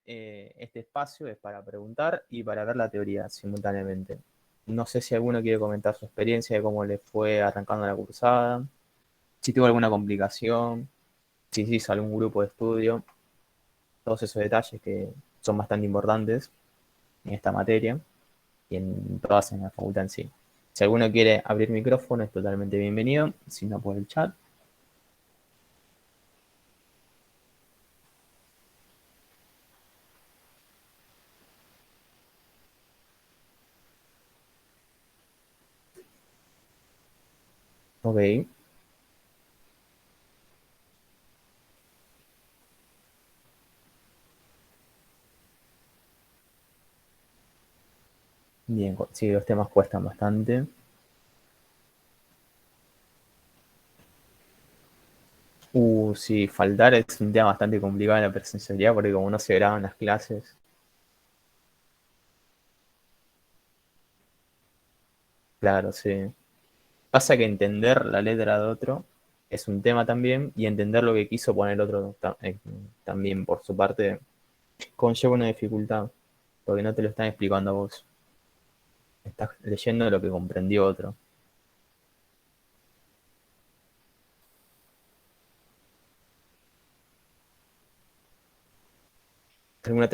este espacio es para preguntar y para ver la teoría simultáneamente. No sé si alguno quiere comentar su experiencia de cómo le fue arrancando la cursada, si tuvo alguna complicación, si hizo algún grupo de estudio, todos esos detalles que son bastante importantes en esta materia y en todas en la facultad en sí. Si alguno quiere abrir micrófono, es totalmente bienvenido, si no por el chat. Ok, bien, sí, los temas cuestan bastante. Sí, faltar es un tema bastante complicado en la presencialidad porque como no se graban las clases, claro, sí. Pasa que entender la letra de otro es un tema también y entender lo que quiso poner otro también por su parte conlleva una dificultad porque no te lo están explicando a vos. Estás leyendo lo que comprendió otro. ¿Alguna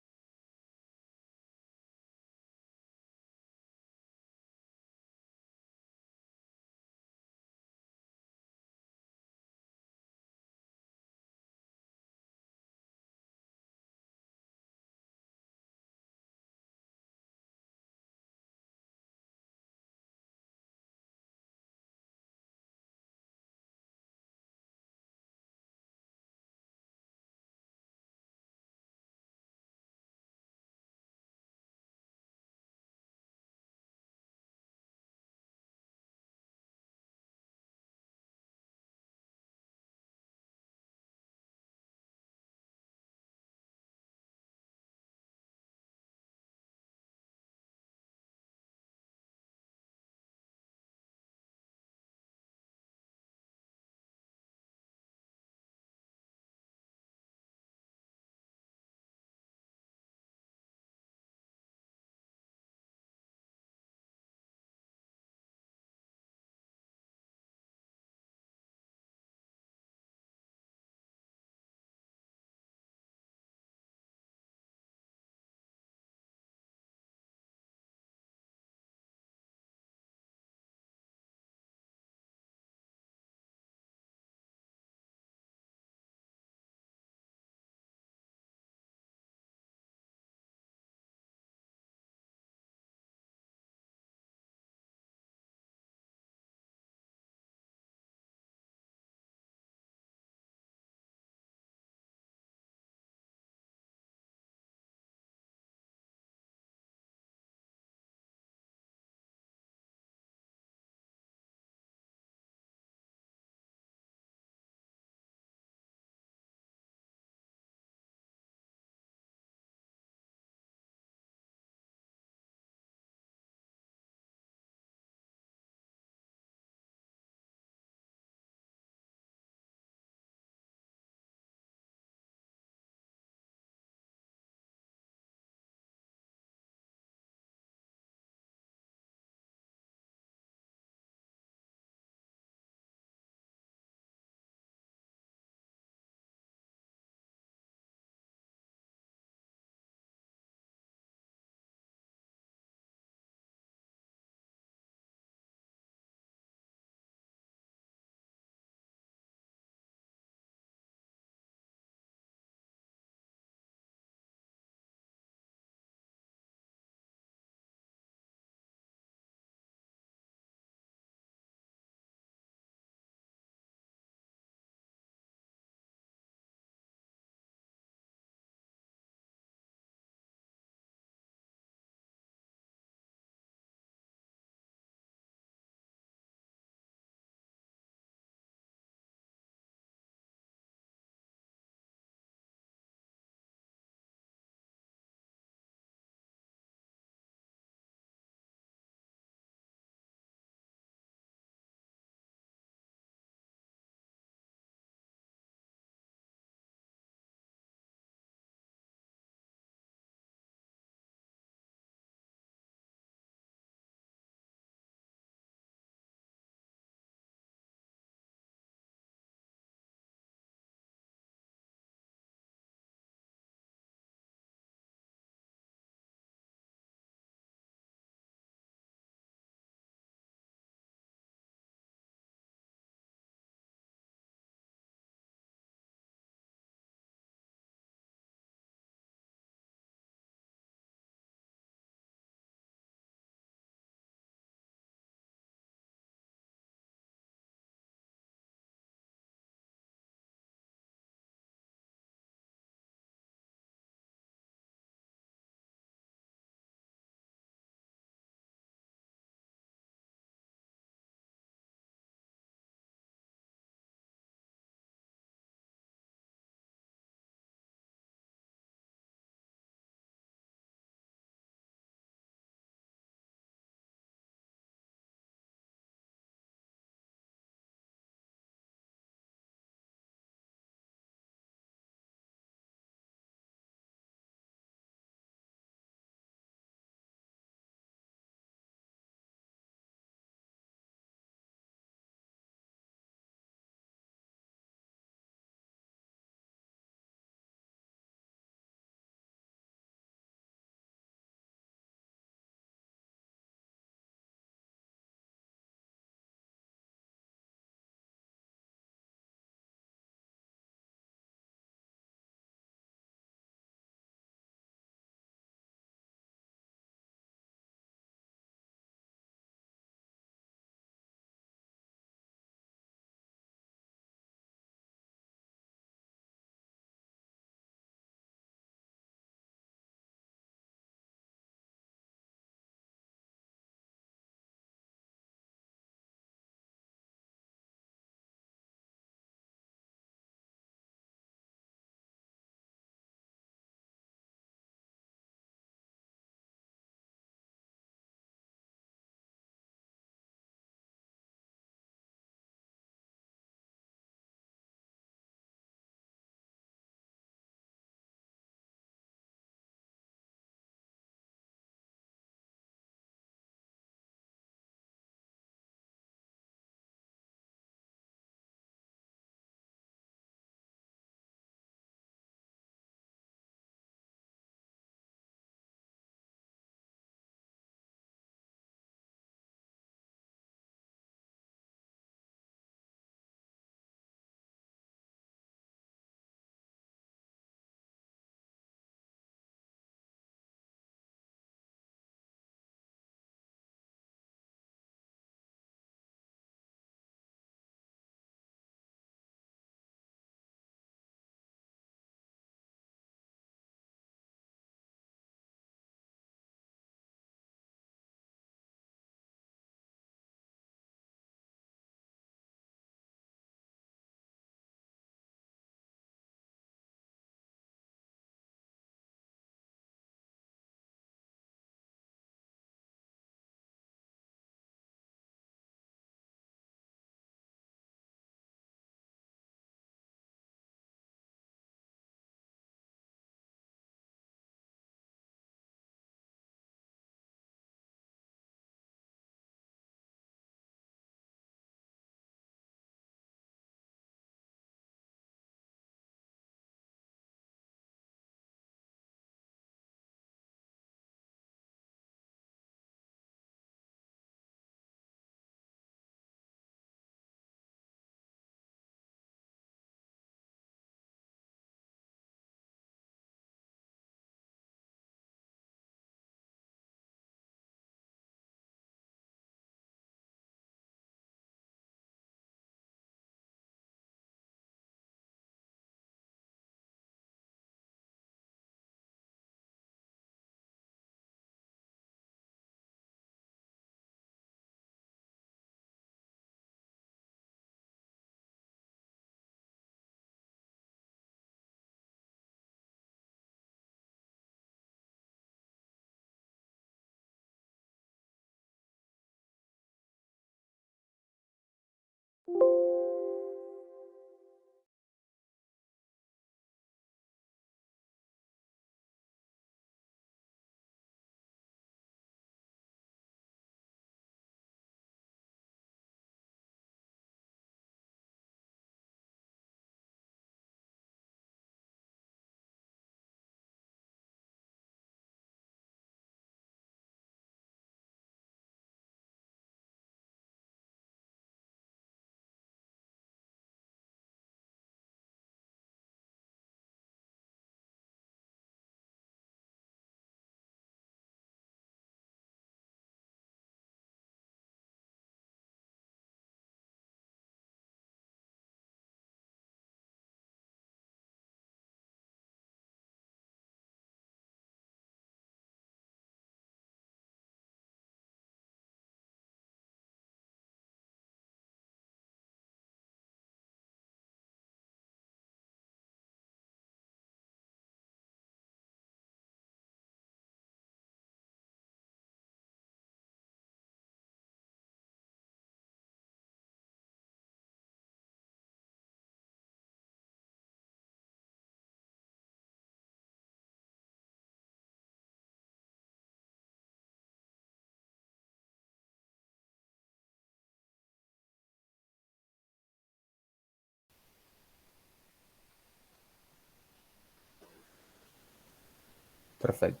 Perfecto.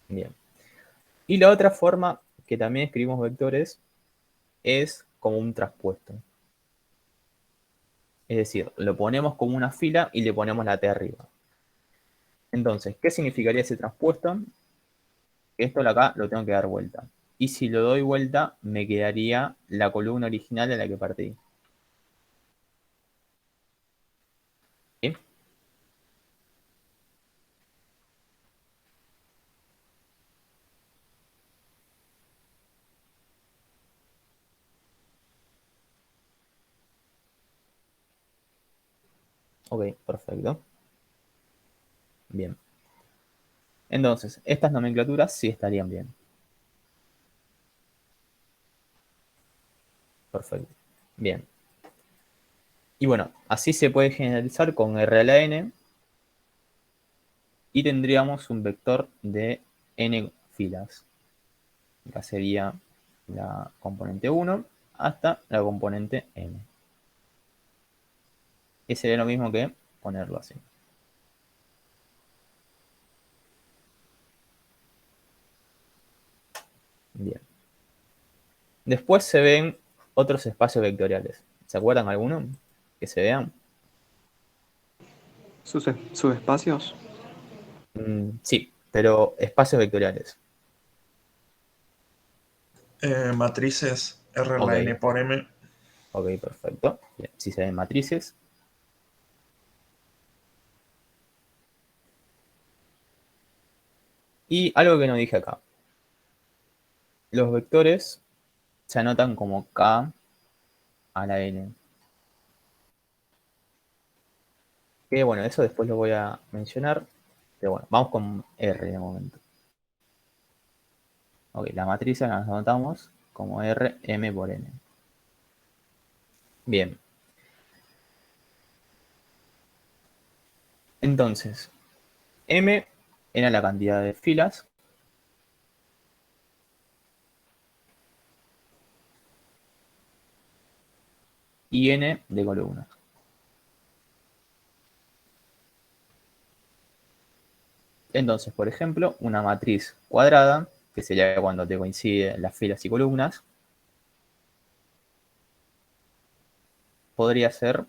Bien. Y la otra forma que también escribimos vectores es como un traspuesto. Es decir, lo ponemos como una fila y le ponemos la T arriba. Entonces, ¿qué significaría ese traspuesto? Que esto de acá lo tengo que dar vuelta. Y si lo doy vuelta, me quedaría la columna original de la que partí. ¿Sí? Ok, perfecto. Bien. Entonces, estas nomenclaturas sí estarían bien. Perfecto. Bien. Y bueno, así se puede generalizar con R a la n y tendríamos un vector de n filas. Acá sería la componente 1 hasta la componente n. Y sería lo mismo que ponerlo así. Bien. Después se ven otros espacios vectoriales. ¿Se acuerdan alguno que se vean? ¿Subespacios? Sí, pero espacios vectoriales. Matrices R a Ok, la n por m. ok, perfecto. Bien. Si se ven matrices. Y algo que no dije acá. Los vectores se anotan como K a la N. Que bueno, eso después lo voy a mencionar. Pero bueno, vamos con R de momento. Ok, la matriz la anotamos como R, M por N. Bien. Entonces, M era la cantidad de filas y N de columnas. Entonces, por ejemplo, una matriz cuadrada, que sería cuando te coinciden las filas y columnas, podría ser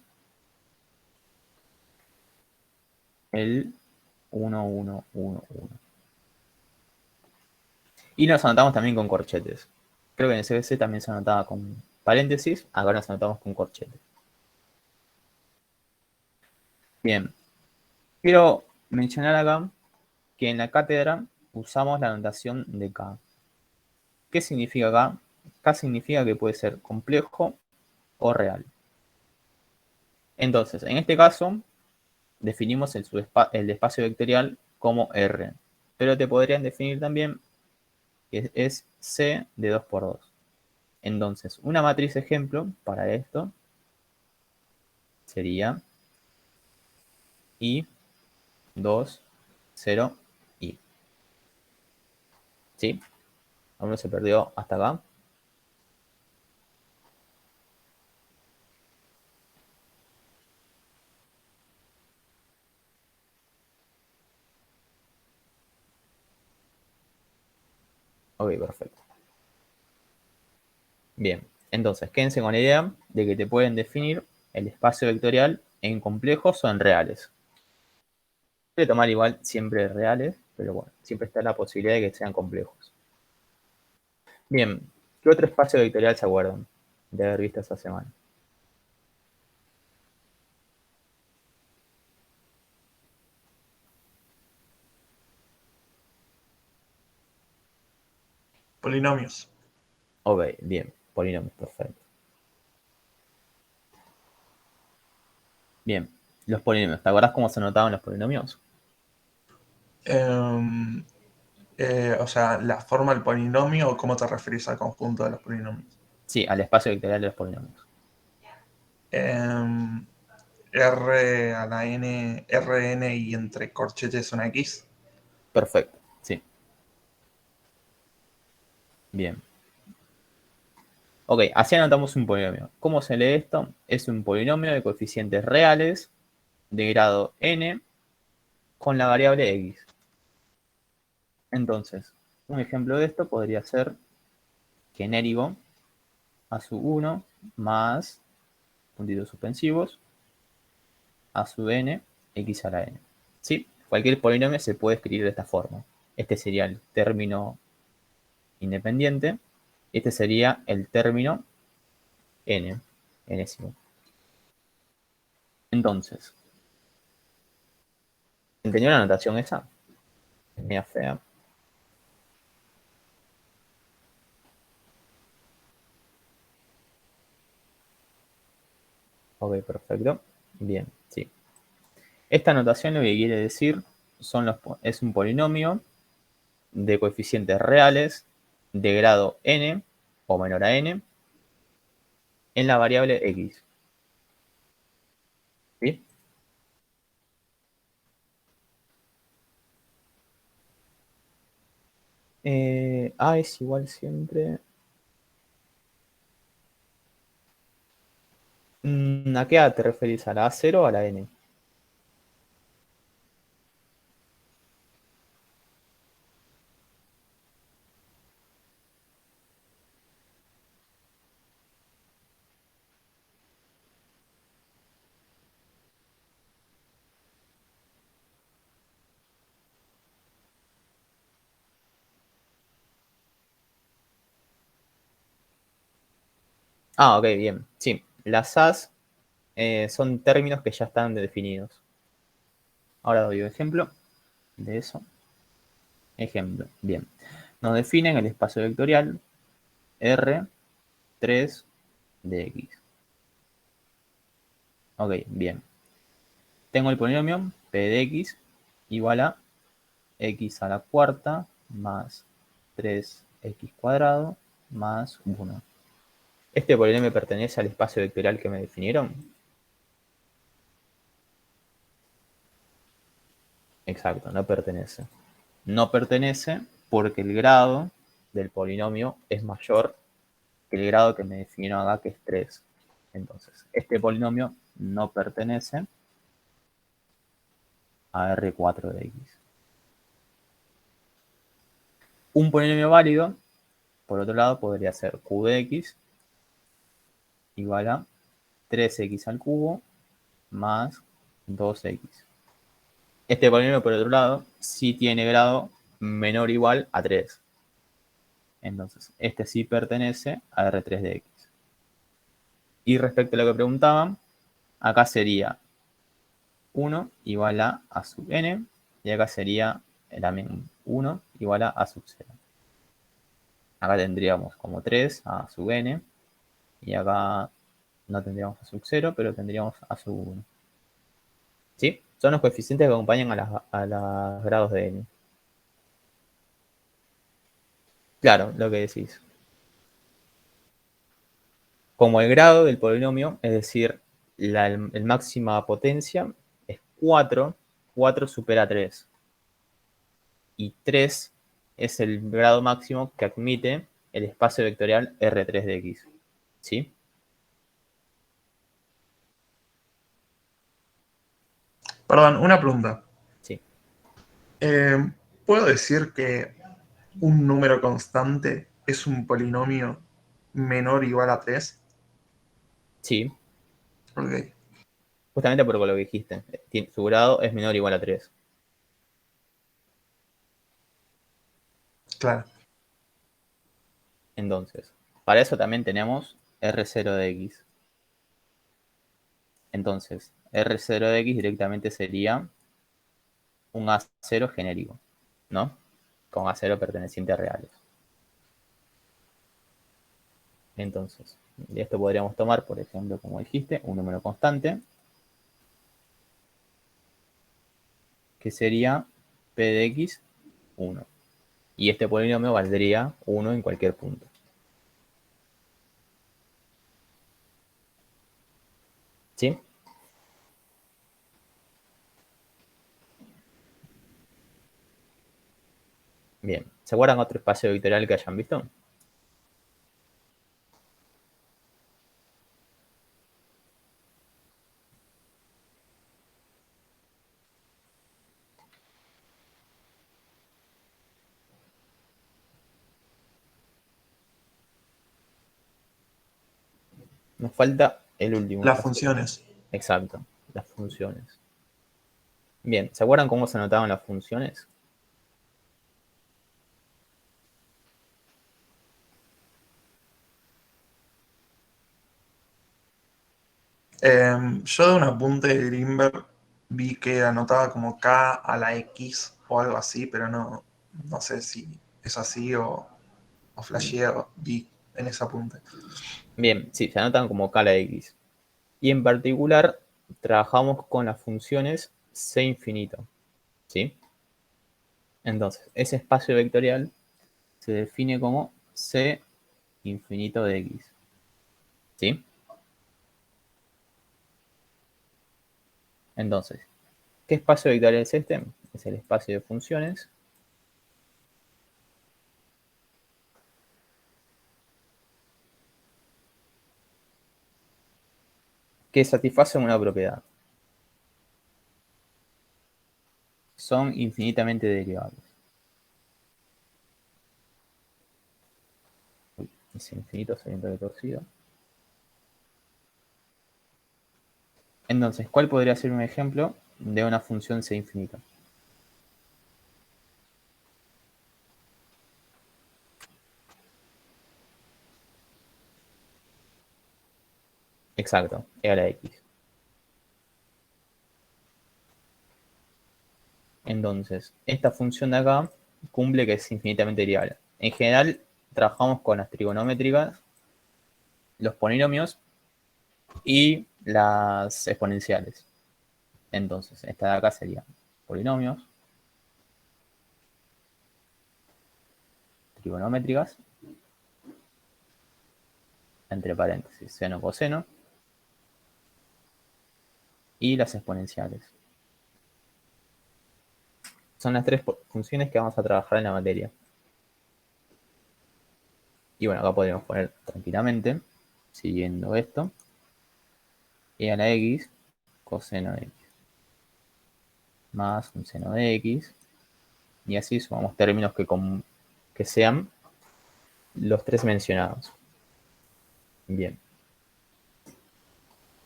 el 1, 1, 1, 1. Y nos anotamos también con corchetes. Creo que en el CBC también se anotaba con paréntesis, acá nos anotamos con corchetes. Bien, quiero mencionar acá que en la cátedra usamos la notación de K. ¿Qué significa K? K significa que puede ser complejo o real. Entonces, en este caso, definimos el espacio vectorial como R, pero te podrían definir también que es C de 2 por 2. Entonces, una matriz ejemplo para esto sería I, 2, 0, I. ¿Sí? ¿Alguno se perdió hasta acá? Ok, perfecto. Bien, entonces quédense con la idea de que te pueden definir el espacio vectorial en complejos o en reales. Puede tomar igual siempre reales, pero bueno, siempre está la posibilidad de que sean complejos. Bien, ¿qué otro espacio vectorial se acuerdan de haber visto esta semana? Polinomios. Ok, bien, polinomios, perfecto. Bien, los polinomios, ¿te acordás cómo se anotaban los polinomios? Em, o sea, la forma del polinomio o cómo te referís al conjunto de los polinomios. Sí, al espacio vectorial de los polinomios. Em, R a la n, Rn y entre corchetes una X. Perfecto, sí. Bien. Ok, así anotamos un polinomio. ¿Cómo se lee esto? Es un polinomio de coeficientes reales de grado n con la variable x. Entonces, un ejemplo de esto podría ser genérico a sub 1 más puntitos suspensivos a sub n x a la n. ¿Sí? Cualquier polinomio se puede escribir de esta forma. Este sería el término independiente. Este sería el término n, enésimo. Entonces, ¿entendió la notación esa? Es media fea. Ok, perfecto. Bien, sí. Esta notación lo que quiere decir es un polinomio de coeficientes reales de grado n o menor a n en la variable x. ¿Sí? A es igual siempre. ¿A qué A te referís? ¿A la A0 o a la N? Ah, ok, bien. Sí, las A's son términos que ya están definidos. Ahora doy un ejemplo de eso. Ejemplo, bien. Nos definen el espacio vectorial R3 de X. Ok, bien. Tengo el polinomio P de X igual a X a la cuarta más 3X cuadrado más 1. ¿Este polinomio pertenece al espacio vectorial que me definieron? Exacto, no pertenece. No pertenece porque el grado del polinomio es mayor que el grado que me definieron acá, que es 3. Entonces, este polinomio no pertenece a R4 de X. Un polinomio válido, por otro lado, podría ser Q de X igual a 3X al cubo más 2X. Este polinomio, por otro lado, sí tiene grado menor o igual a 3. Entonces, este sí pertenece a R3 de X. Y respecto a lo que preguntaban, acá sería 1 igual a sub n, y acá sería también 1 igual a sub 0. Acá tendríamos como 3 a sub n, y acá no tendríamos a sub 0, pero tendríamos a sub 1. ¿Sí? Son los coeficientes que acompañan a los grados de n. Claro, lo que decís. Como el grado del polinomio, es decir, el máxima potencia es 4, 4 supera 3. Y 3 es el grado máximo que admite el espacio vectorial R3 de X. ¿Sí? Perdón, una pregunta. Sí. ¿Puedo decir que un número constante es un polinomio menor o igual a 3? Sí. Ok, Justamente por lo que dijiste. Su grado es menor o igual a 3. claro. Entonces, para eso también tenemos R0 de X. Entonces, R0 de X directamente sería un A0 genérico, ¿no? Con A0 perteneciente a reales. Entonces, de esto podríamos tomar, por ejemplo, como dijiste, un número constante, que sería P de X 1. Y este polinomio valdría 1 en cualquier punto. ¿Sí? Bien. ¿Se acuerdan otro espacio vectorial que hayan visto? Nos falta el último Las espacio. funciones. Exacto, las funciones. Bien, ¿se acuerdan cómo se anotaban las funciones? Yo de un apunte de Greenberg vi que anotaba como K a la X o algo así, pero no sé si es así o flasheo vi en ese apunte. Bien, sí, se anotan como K a la X. Y en particular, trabajamos con las funciones C infinito. ¿Sí? Entonces, ese espacio vectorial se define como C infinito de X. ¿Sí? Entonces, ¿qué espacio vectorial es este? Es el espacio de funciones que satisfacen una propiedad. Son infinitamente derivables. Uy, ese infinito se viene retorcido. Entonces, ¿cuál podría ser un ejemplo de una función C infinita? Exacto, e a la X. Entonces, esta función de acá cumple que es infinitamente derivable. En general, trabajamos con las trigonométricas, los polinomios y las exponenciales. Entonces, esta de acá sería polinomios, trigonométricas, entre paréntesis, seno, coseno, y las exponenciales. Son las tres funciones que vamos a trabajar en la materia. Y bueno, acá podríamos poner tranquilamente, siguiendo esto, e a la X, coseno de X, más un seno de X, y así sumamos términos que sean los tres mencionados. Bien.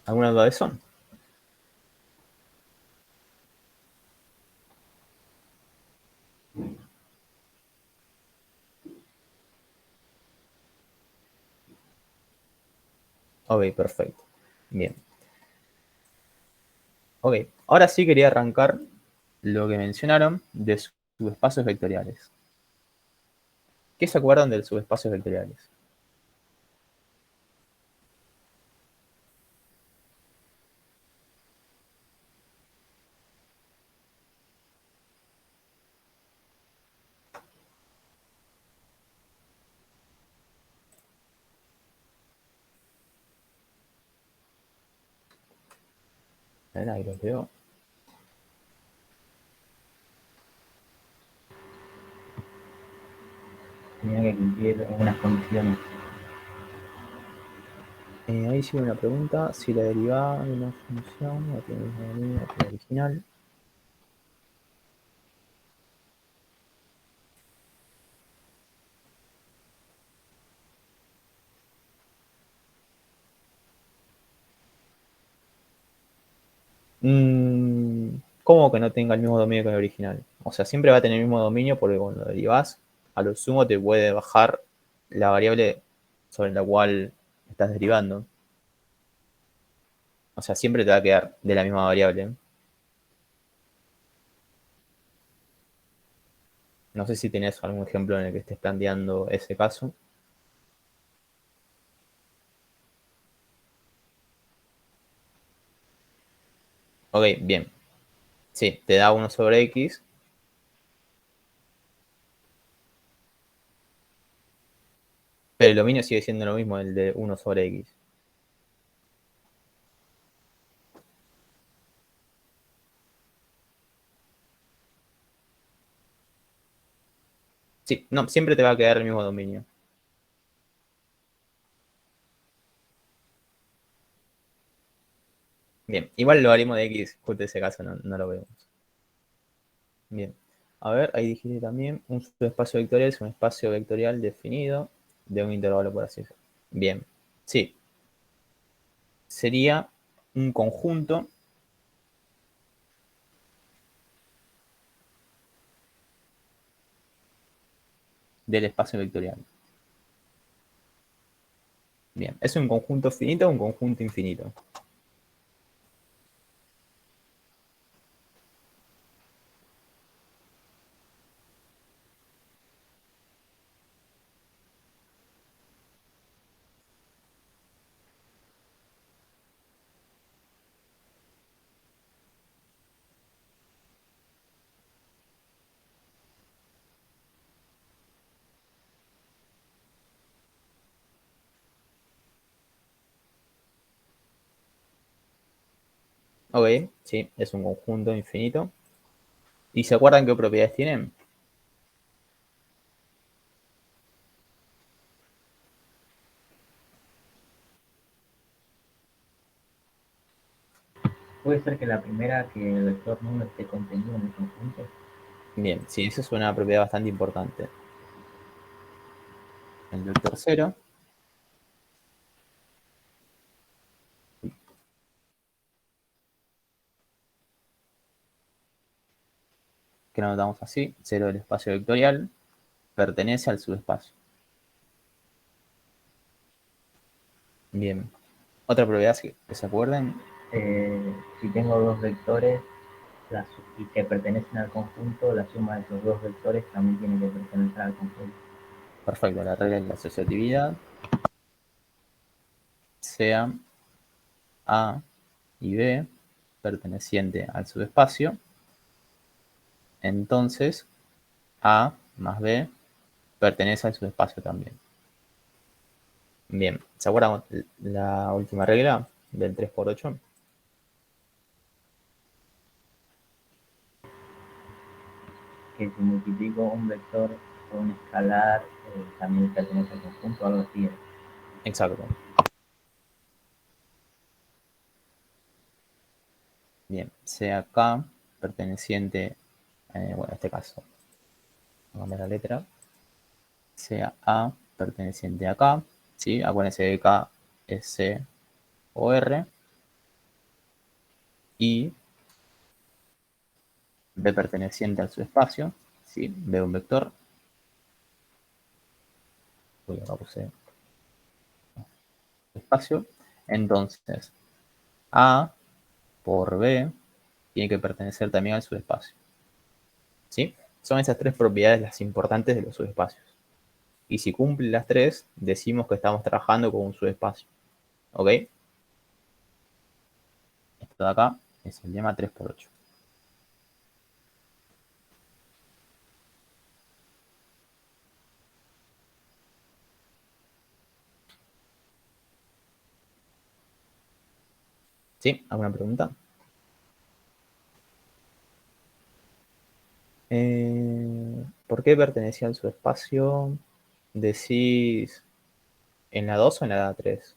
¿Alguna duda de eso? Ok, perfecto. Bien. Ok, ahora sí quería arrancar lo que mencionaron de subespacios vectoriales. ¿Qué se acuerdan de subespacios vectoriales? Ahí los veo. Tenía que cumplir algunas condiciones. Ahí sigue una pregunta, si la derivada de una función no tiene el mismo dominio que la original. ¿Cómo que no tenga el mismo dominio que el original? O sea, siempre va a tener el mismo dominio porque cuando lo derivas, a lo sumo te puede bajar la variable sobre la cual estás derivando. O sea, siempre te va a quedar de la misma variable. No sé si tenés algún ejemplo en el que estés planteando ese caso. Ok, bien. Sí, te da 1 sobre x, pero el dominio sigue siendo lo mismo, el de 1 sobre x. Sí, no, siempre te va a quedar el mismo dominio. Bien, igual lo haremos de x, justo ese caso no lo vemos. Bien, a ver, ahí dijiste también, un subespacio vectorial es un espacio vectorial definido de un intervalo por así decirlo. Bien, sí, sería un conjunto del espacio vectorial. Bien, ¿es un conjunto finito o un conjunto infinito? Ok, sí, es un conjunto infinito. ¿Y se acuerdan qué propiedades tienen? Puede ser que la primera, que el vector no esté contenido en el conjunto. Bien, sí, esa es una propiedad bastante importante. El vector 0 que lo anotamos así, 0 del espacio vectorial, pertenece al subespacio. Bien. Otra propiedad que se acuerden. Si tengo dos vectores y que pertenecen al conjunto, la suma de esos dos vectores también tiene que pertenecer al conjunto. Perfecto, la regla de la asociatividad. Sea A y B perteneciente al subespacio, entonces A más B pertenece al subespacio también. Bien, ¿se acuerdan la última regla del 3×8? Que si multiplico un vector por un escalar, también pertenece al conjunto, algo así. Exacto. Bien, sea K perteneciente, bueno, en este caso, vamos a cambiar la letra, sea A perteneciente a K, ¿sí? Acuérdense que K es C o R, y B perteneciente al subespacio, ¿sí? B un vector, uy, acá puse espacio, entonces A por B tiene que pertenecer también al subespacio, ¿sí? Son esas tres propiedades las importantes de los subespacios. Y si cumple las tres, decimos que estamos trabajando con un subespacio. ¿Ok? Esto de acá es el lema 3×8. ¿Sí? ¿Alguna pregunta? ¿Por qué pertenecía al subespacio? ¿Decís en la 2 o en la 3?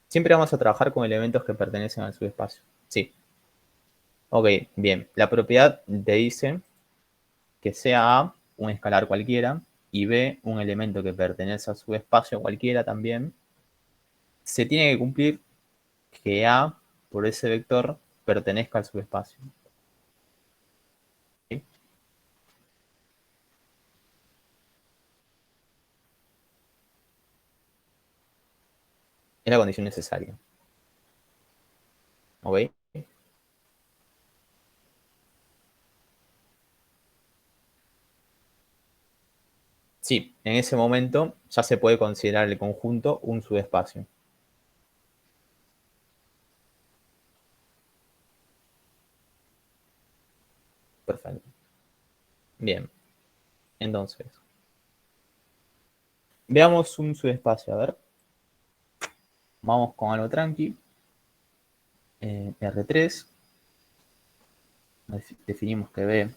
Siempre vamos a trabajar con elementos que pertenecen al subespacio. Sí. Ok, bien. La propiedad te dice que sea A un escalar cualquiera y B un elemento que pertenece al subespacio cualquiera también. Se tiene que cumplir que A por ese vector pertenezca al subespacio. ¿Sí? Es la condición necesaria. ¿Ok? Sí, en ese momento ya se puede considerar el conjunto un subespacio. Perfecto. Bien, entonces, veamos un subespacio. A ver, vamos con algo tranqui. R3. Definimos que B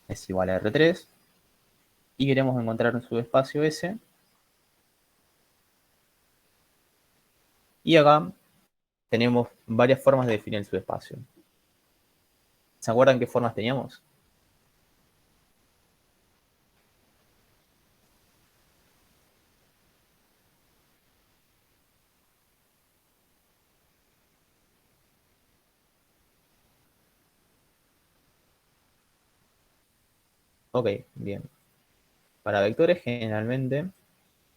es igual a R3. Y queremos encontrar un subespacio S. Y acá tenemos varias formas de definir el subespacio. ¿Se acuerdan qué formas teníamos? Ok, bien. Para vectores generalmente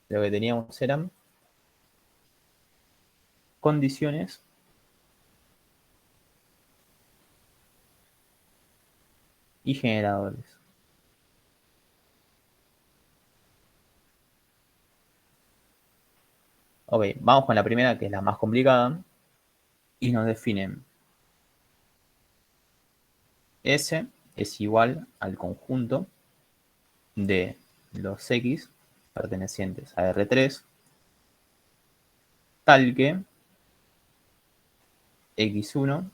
lo que teníamos eran condiciones y generadores. Ok, vamos con la primera, que es la más complicada, y nos definen S es igual al conjunto de los X pertenecientes a R3, tal que X1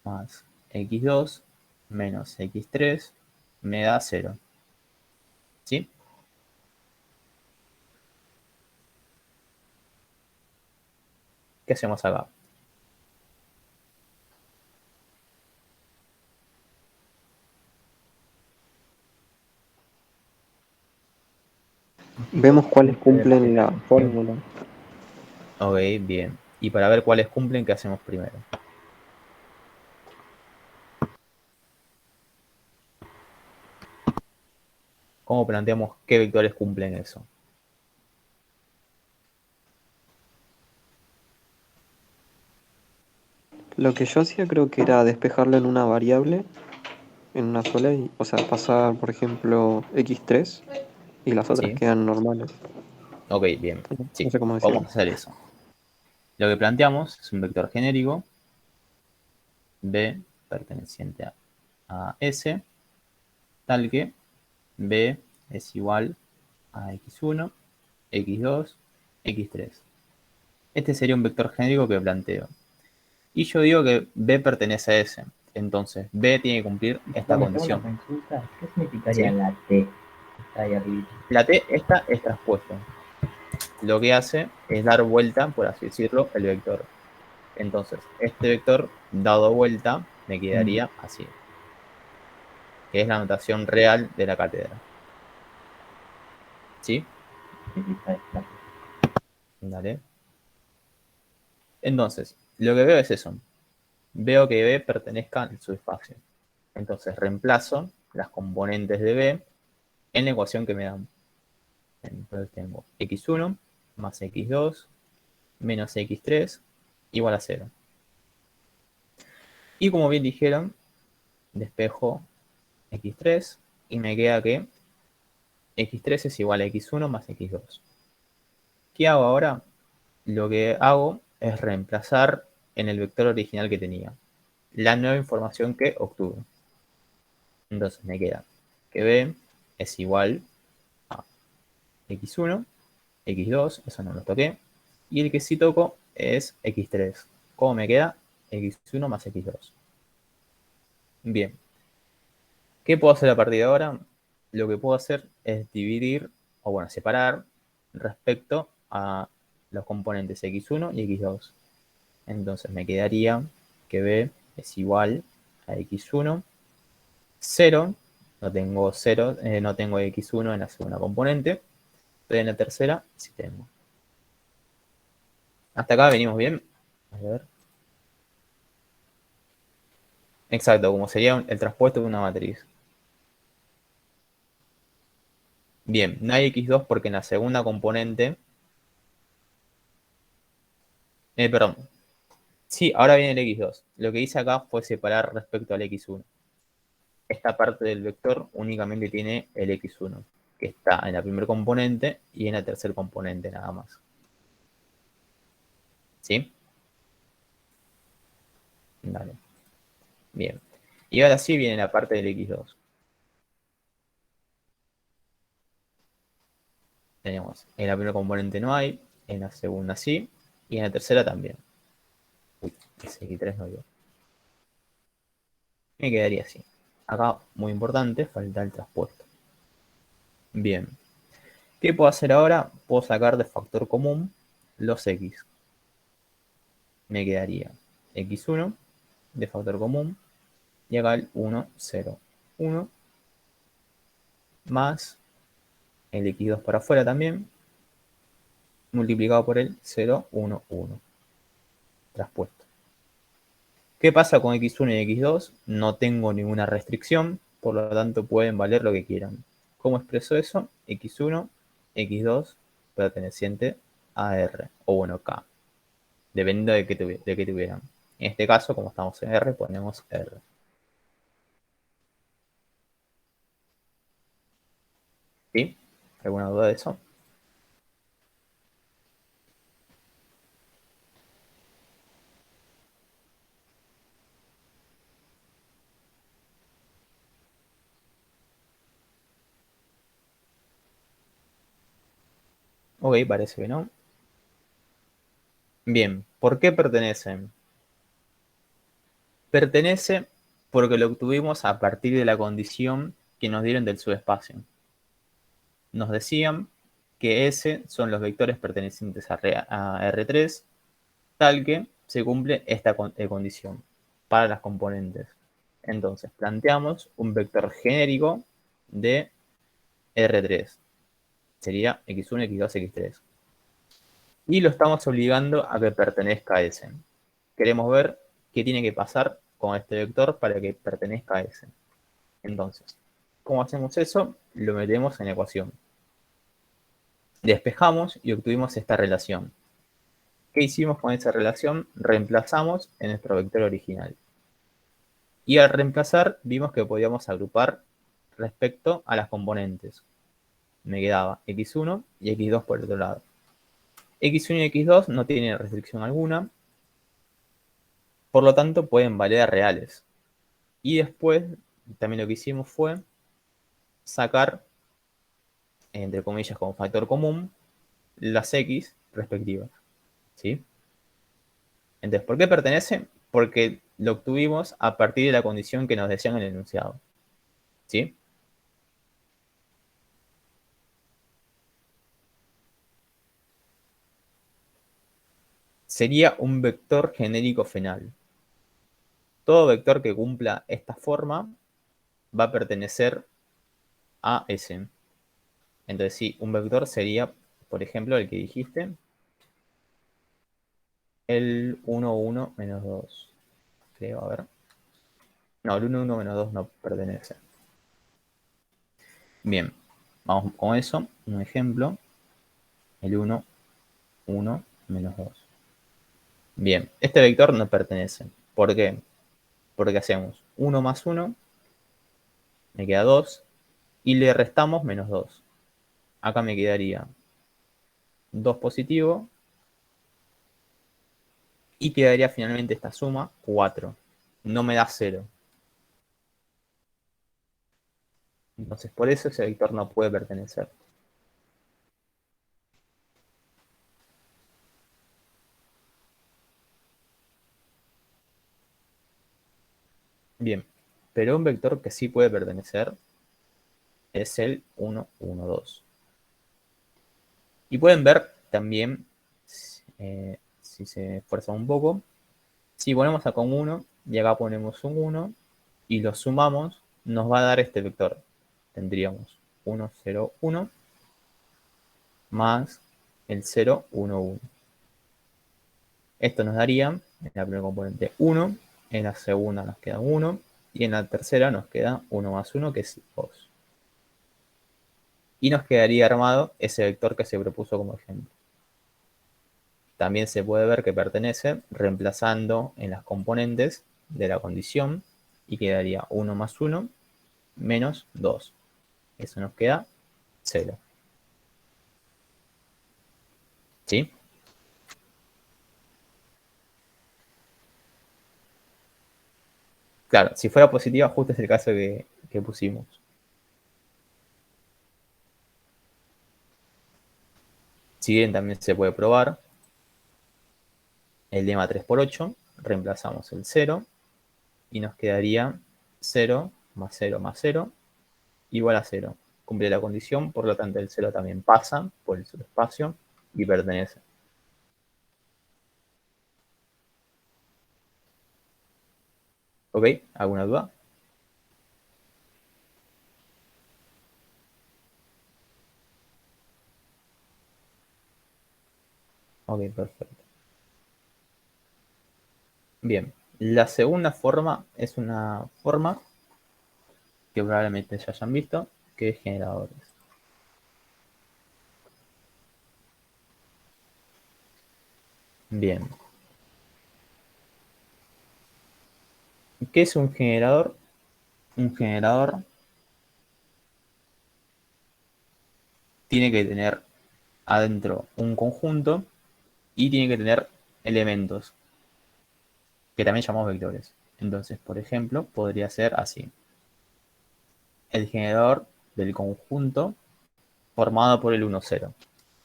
más X2 menos X3 me da 0. ¿Sí? ¿Qué hacemos acá? Vemos cuáles Hay que ver cumplen si la funciona. fórmula. Ok, bien. Y para ver cuáles cumplen, ¿qué hacemos primero? ¿Cómo planteamos qué vectores cumplen eso? Lo que yo hacía creo que era despejarlo en una variable, en una sola, o sea, pasar, por ejemplo, x3 y las otras ¿Sí? quedan normales. Ok, bien. No Sí, sé cómo vamos decirlo. a hacer eso. Lo que planteamos es un vector genérico B perteneciente a S, tal que B es igual a x1, x2, x3. Este sería un vector genérico que planteo. Y yo digo que B pertenece a S. Entonces, B tiene que cumplir esta Disculpame, tengo una condición. consulta. ¿Qué significaría ¿Sí? la T? Está ahí arriba. La T, esta es traspuesto. Lo que hace es dar vuelta, por así decirlo, el vector. Entonces, este vector dado vuelta me quedaría así, que es la notación real de la cátedra. ¿Sí? Sí, sí, está. Dale. Entonces, lo que veo es eso. Veo que B pertenezca al subespacio. Entonces, reemplazo las componentes de B en la ecuación que me dan. Entonces tengo x1 más x2 menos x3 igual a 0. Y como bien dijeron, despejo x3 y me queda que x3 es igual a x1 más x2. ¿Qué hago ahora? Lo que hago es reemplazar en el vector original que tenía la nueva información que obtuve. Entonces me queda que B es igual a x1, x2, eso no lo toqué, y el que sí toco es x3. ¿Cómo me queda? x1 más x2. Bien, ¿qué puedo hacer a partir de ahora? Lo que puedo hacer es dividir, o bueno, separar respecto a los componentes x1 y x2. Entonces me quedaría que B es igual a x1, 0, no tengo 0, no tengo x1 en la segunda componente, pero en la tercera sí tengo. Hasta acá venimos bien. A ver. Exacto, como sería el traspuesto de una matriz. Bien, no hay x2 porque en la segunda componente... perdón. Sí, ahora viene el x2. Lo que hice acá fue separar respecto al x1. Esta parte del vector únicamente tiene el x1, que está en la primera componente y en la tercera componente nada más. ¿Sí? Dale. Bien. Y ahora sí viene la parte del x2. Tenemos en la primera componente no hay, en la segunda sí, y en la tercera también. Uy, ese x3 no dio. Me quedaría así. Acá, muy importante, falta el traspuesto. Bien. ¿Qué puedo hacer ahora? Puedo sacar de factor común los x. Me quedaría x1 de factor común y acá el 1, 0, 1 más el x2 para afuera también multiplicado por el 0, 1, 1 traspuesto. ¿Qué pasa con x1 y x2? No tengo ninguna restricción, por lo tanto pueden valer lo que quieran. ¿Cómo expreso eso? X1, X2 perteneciente a R, o bueno, K, dependiendo de qué tuvieran. En este caso, como estamos en R, ponemos R. ¿Sí? ¿Alguna duda de eso? Ok, parece que no. Bien, ¿por qué pertenecen? Pertenece porque lo obtuvimos a partir de la condición que nos dieron del subespacio. Nos decían que S son los vectores pertenecientes a R3, tal que se cumple esta condición para las componentes. Entonces, planteamos un vector genérico de R3. Sería X1, X2, X3. Y lo estamos obligando a que pertenezca a S. Queremos ver qué tiene que pasar con este vector para que pertenezca a S. Entonces, ¿cómo hacemos eso? Lo metemos en la ecuación. Despejamos y obtuvimos esta relación. ¿Qué hicimos con esa relación? Reemplazamos en nuestro vector original. Y al reemplazar, vimos que podíamos agrupar respecto a las componentes. Me quedaba x1 y x2 por el otro lado. x1 y x2 no tienen restricción alguna, por lo tanto pueden valer reales. Y después, también lo que hicimos fue sacar, entre comillas, como factor común, las x respectivas. ¿Sí? Entonces, ¿por qué pertenece? Porque lo obtuvimos a partir de la condición que nos decían en el enunciado. ¿Sí? Sería un vector genérico final. Todo vector que cumpla esta forma va a pertenecer a S. Entonces, sí, un vector sería, por ejemplo, el que dijiste, el 1, 1, menos 2. Creo, a ver. No, el 1, 1, menos 2 no pertenece. Bien, vamos con eso. Un ejemplo. El 1, 1, menos 2. Bien, este vector no pertenece. ¿Por qué? Porque hacemos 1 más 1, me queda 2, y le restamos menos 2. Acá me quedaría 2 positivo, y quedaría finalmente esta suma 4. No me da 0. Entonces, por eso ese vector no puede pertenecer. Bien, pero un vector que sí puede pertenecer es el 1, 1, 2. Y pueden ver también, si se esfuerza un poco, si ponemos acá un 1 y acá ponemos un 1 y lo sumamos, nos va a dar este vector. Tendríamos 1, 0, 1 más el 0, 1, 1. Esto nos daría en la primera componente 1, en la segunda nos queda 1 y en la tercera nos queda 1 más 1, que es 2. Y nos quedaría armado ese vector que se propuso como ejemplo. También se puede ver que pertenece reemplazando en las componentes de la condición y quedaría 1 más 1 menos 2. Eso nos queda 0. ¿Sí? Claro, si fuera positiva, justo es el caso que pusimos. Si bien también se puede probar, el lema 3 por 8, reemplazamos el 0 y nos quedaría 0 más 0 más 0 igual a 0. Cumple la condición, por lo tanto el 0 también pasa por el subespacio y pertenece. ¿Ok? ¿Alguna duda? Ok, perfecto. Bien, la segunda forma es una forma que probablemente ya hayan visto, que es generadores. Bien. ¿Qué es un generador? Un generador tiene que tener adentro un conjunto y tiene que tener elementos, que también llamamos vectores. Entonces, por ejemplo, podría ser así. El generador del conjunto formado por el 1, 0.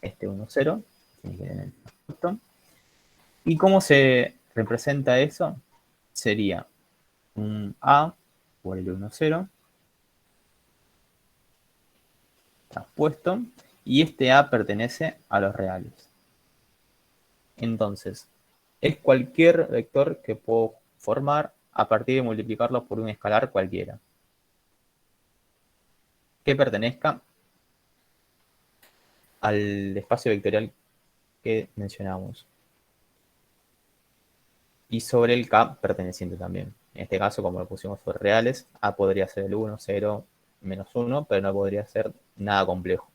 Este 1, 0 tiene que tener el conjunto. ¿Y cómo se representa eso? Sería un A por el 1, 0 traspuesto, y este A pertenece a los reales. Entonces, es cualquier vector que puedo formar a partir de multiplicarlo por un escalar cualquiera, que pertenezca al espacio vectorial que mencionamos. Y sobre el K perteneciente también. En este caso, como lo pusimos sobre reales, A podría ser el 1, 0, menos 1, pero no podría ser nada complejo.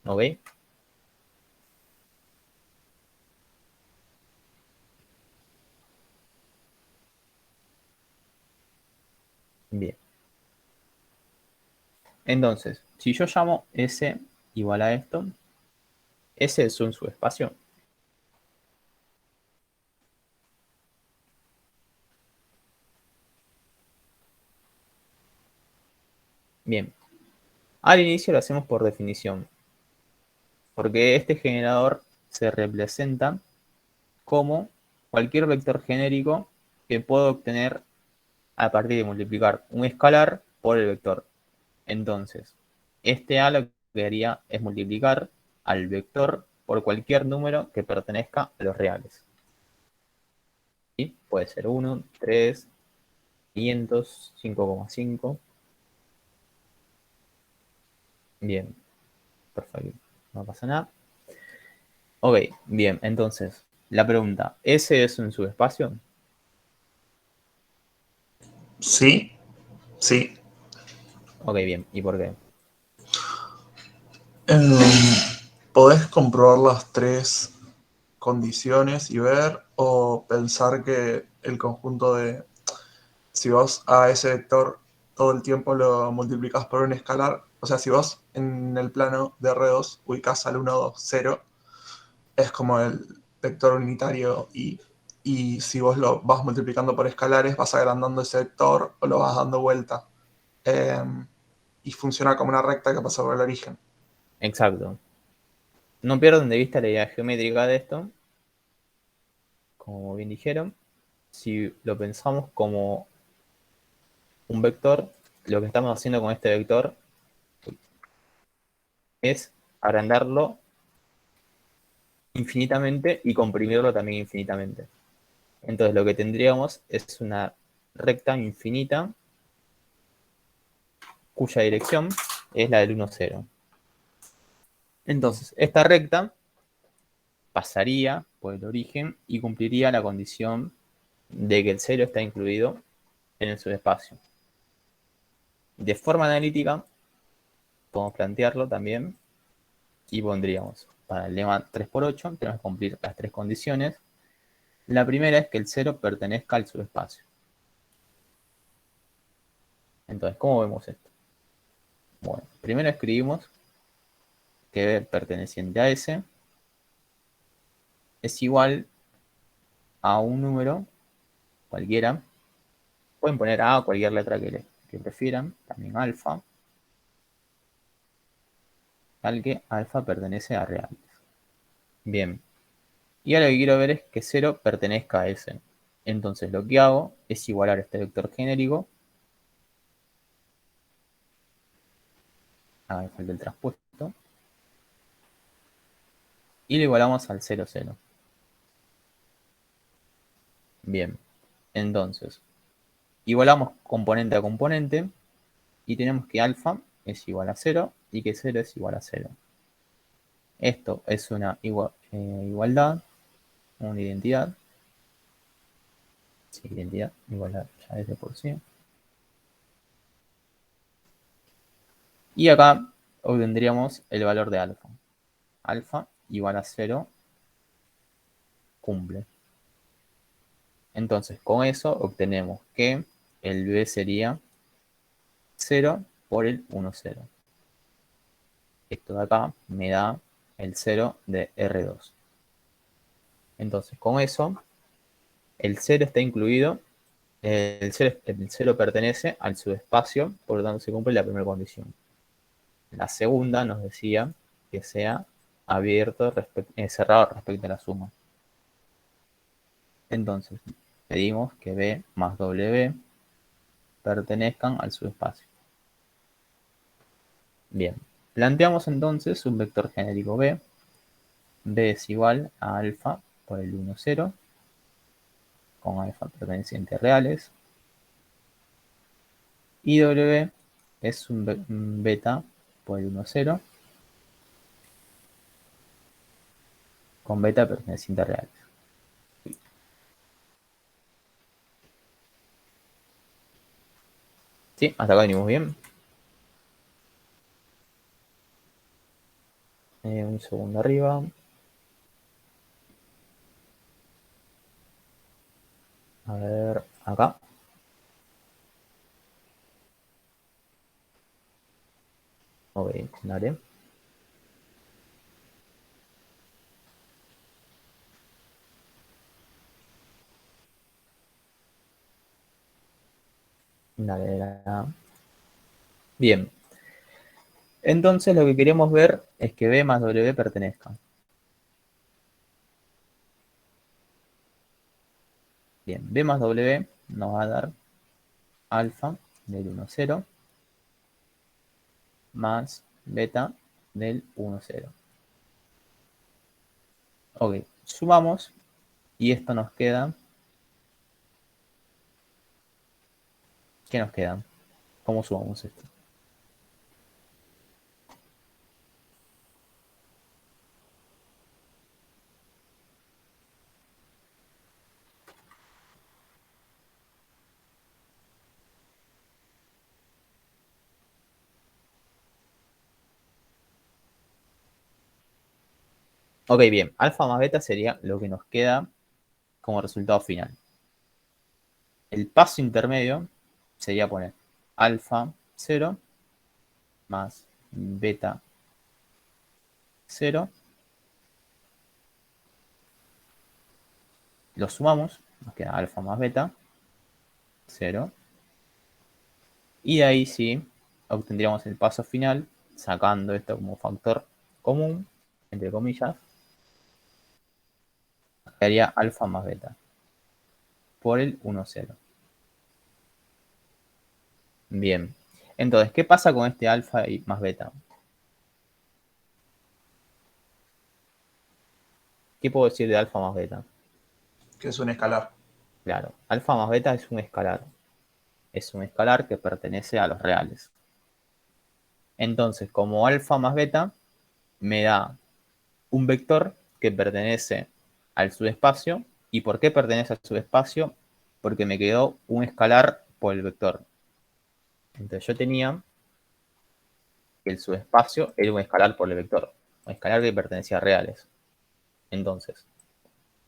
¿Ok? Bien. Entonces, si yo llamo S igual a esto, S es un subespacio. Bien. Al inicio lo hacemos por definición, porque este generador se representa como cualquier vector genérico que puedo obtener a partir de multiplicar un escalar por el vector. Entonces, este A lo que haría es multiplicar al vector por cualquier número que pertenezca a los reales. ¿Sí? Puede ser 1, 3, 500, 5,5. Bien, perfecto. No pasa nada. Ok, bien, entonces, la pregunta, ¿ese es un subespacio? Sí, sí. Ok, bien, ¿y por qué? Podés comprobar las tres condiciones y ver, o pensar que el conjunto de, si vos a ese vector todo el tiempo lo multiplicás por un escalar, o sea, si vos en el plano de R2 ubicás al 1, 2, 0, es como el vector unitario y si vos lo vas multiplicando por escalares, vas agrandando ese vector o lo vas dando vuelta. Eh, y funciona como una recta que pasa por el origen. Exacto. No pierdan de vista la idea geométrica de esto. Como bien dijeron, si lo pensamos como un vector, lo que estamos haciendo con este vector es agrandarlo infinitamente y comprimirlo también infinitamente. Entonces lo que tendríamos es una recta infinita cuya dirección es la del 1, 0. Entonces, esta recta pasaría por el origen y cumpliría la condición de que el 0 está incluido en el subespacio. De forma analítica, podemos plantearlo también y pondríamos para el lema 3×8, tenemos que cumplir las tres condiciones. La primera es que el 0 pertenezca al subespacio. Entonces, ¿cómo vemos esto? Bueno, primero escribimos que perteneciente a S es igual a un número cualquiera. Pueden poner A o cualquier letra que prefieran, también alfa, tal que alfa pertenece a reales. Bien, y ahora lo que quiero ver es que 0 pertenezca a S. Entonces lo que hago es igualar este vector genérico. Me falta el traspuesto. Y lo igualamos al 0, 0. Bien, entonces, igualamos componente a componente y tenemos que alfa es igual a 0 y que 0 es igual a 0. Esto es una igualdad, una identidad. Sí, identidad, igualdad ya es de por sí. Y acá obtendríamos el valor de alfa. Alfa igual a 0 cumple. Entonces, con eso obtenemos que el B sería 0 por el 1, 0. Esto de acá me da el 0 de R2. Entonces, con eso, el 0 está incluido, el 0 pertenece al subespacio, por lo tanto se cumple la primera condición. La segunda nos decía que sea abierto, cerrado respecto a la suma. Entonces, pedimos que B más W pertenezcan al subespacio. Bien, planteamos entonces un vector genérico B. B es igual a alfa por el 1, 0, con alfa perteneciente a reales. Y W es un beta por el 1, 0, con beta perteneciente a reales. ¿Sí? Hasta acá venimos bien. Un segundo arriba. A ver, acá. Ok, dale. Dale, dale. Bien. Entonces lo que queremos ver es que B más W pertenezcan. Bien, B más W nos va a dar alfa del 1, 0 más beta del 1, 0. Ok, sumamos y esto nos queda. ¿Qué nos queda? ¿Cómo sumamos esto? Ok, bien, alfa más beta sería lo que nos queda como resultado final. El paso intermedio sería poner alfa 0 más beta 0. Lo sumamos, nos queda alfa más beta 0. Y de ahí sí obtendríamos el paso final, sacando esto como factor común, entre comillas, quedaría alfa más beta por el 1, 0. Bien. Entonces, ¿qué pasa con este alfa y más beta? ¿Qué puedo decir de alfa más beta? Que es un escalar. Claro, alfa más beta es un escalar. Es un escalar que pertenece a los reales. Entonces, como alfa más beta me da un vector que pertenece al subespacio. ¿Y por qué pertenece al subespacio? Porque me quedó un escalar por el vector. Entonces yo tenía que el subespacio era un escalar por el vector. Un escalar que pertenecía a reales. Entonces,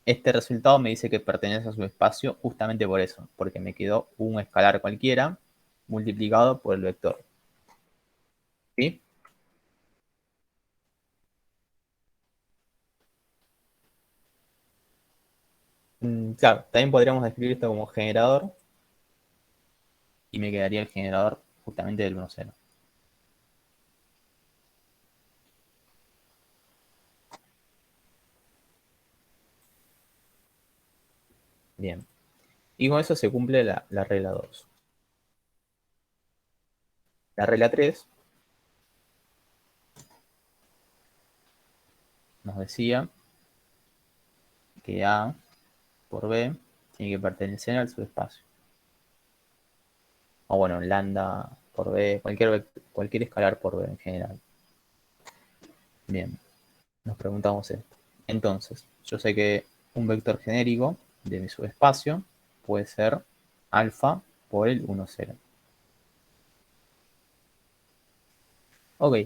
este resultado me dice que pertenece a subespacio justamente por eso. Porque me quedó un escalar cualquiera multiplicado por el vector. ¿Sí? Claro, también podríamos describir esto como generador. Y me quedaría el generador justamente del 1, 0. Bien. Y con eso se cumple la regla 2. La regla 3 nos decía que A por B tiene que pertenecer al subespacio. O bueno, lambda por B, cualquier escalar por B en general. Bien, nos preguntamos esto. Entonces, yo sé que un vector genérico de mi subespacio puede ser alfa por el 1, 0. Ok.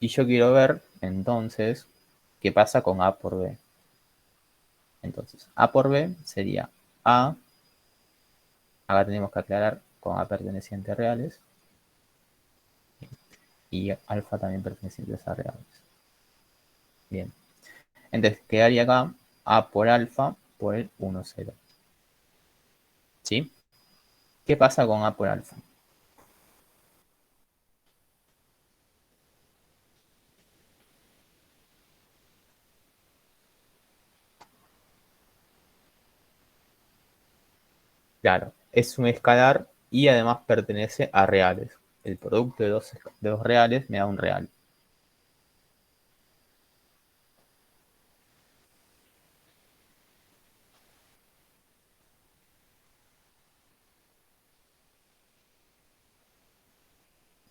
Y yo quiero ver, entonces, qué pasa con A por B. Entonces, A por B sería A. Acá tenemos que aclarar con A pertenecientes a reales. Y alfa también pertenecientes a reales. Bien. Entonces, quedaría acá A por alfa por el 1, 0. ¿Sí? ¿Qué pasa con A por alfa? Claro, es un escalar y además pertenece a reales. El producto de dos reales me da un real.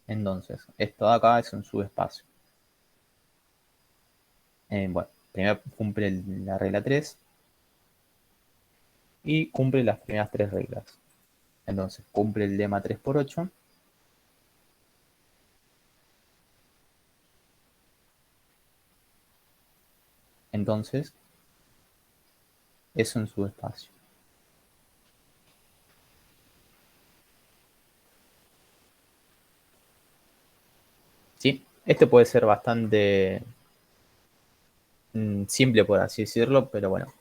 Entonces, esto de acá es un subespacio. Bueno, primero cumple la regla 3 y cumple las primeras 3 reglas. Entonces, cumple el lema 3 por 8. Entonces, es un subespacio. ¿Sí? Este puede ser bastante simple, por así decirlo, pero bueno,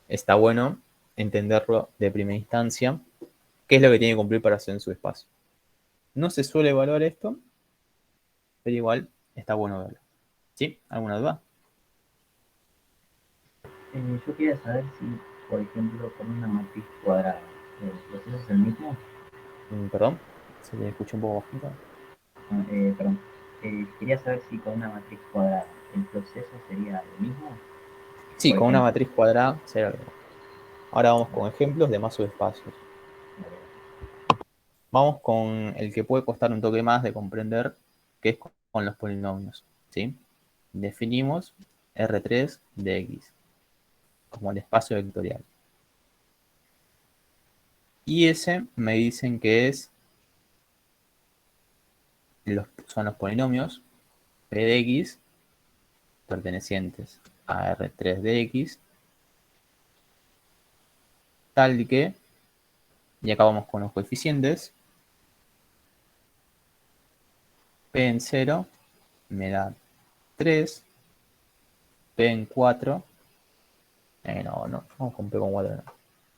está bueno entenderlo de primera instancia, qué es lo que tiene que cumplir para ser un subespacio. No se suele evaluar esto, pero igual está bueno verlo. ¿Sí? ¿Alguna duda? Yo quería saber si, por ejemplo, con una matriz cuadrada, ¿el proceso es el mismo? Perdón, se le escucha un poco bajito. Perdón. Quería saber si con una matriz cuadrada el proceso sería el mismo. Sí, Por con una ejemplo, matriz cuadrada será lo mismo. Ahora vamos con ejemplos de más subespacios. Vamos con el que puede costar un toque más de comprender, que es con los polinomios. ¿Sí? Definimos R3 de X como el espacio vectorial. Y ese me dicen que son los polinomios P de X pertenecientes a R3 de X, tal que, y acá vamos con los coeficientes, P en 0 me da 3, P en 4, no, vamos con P con 4, no.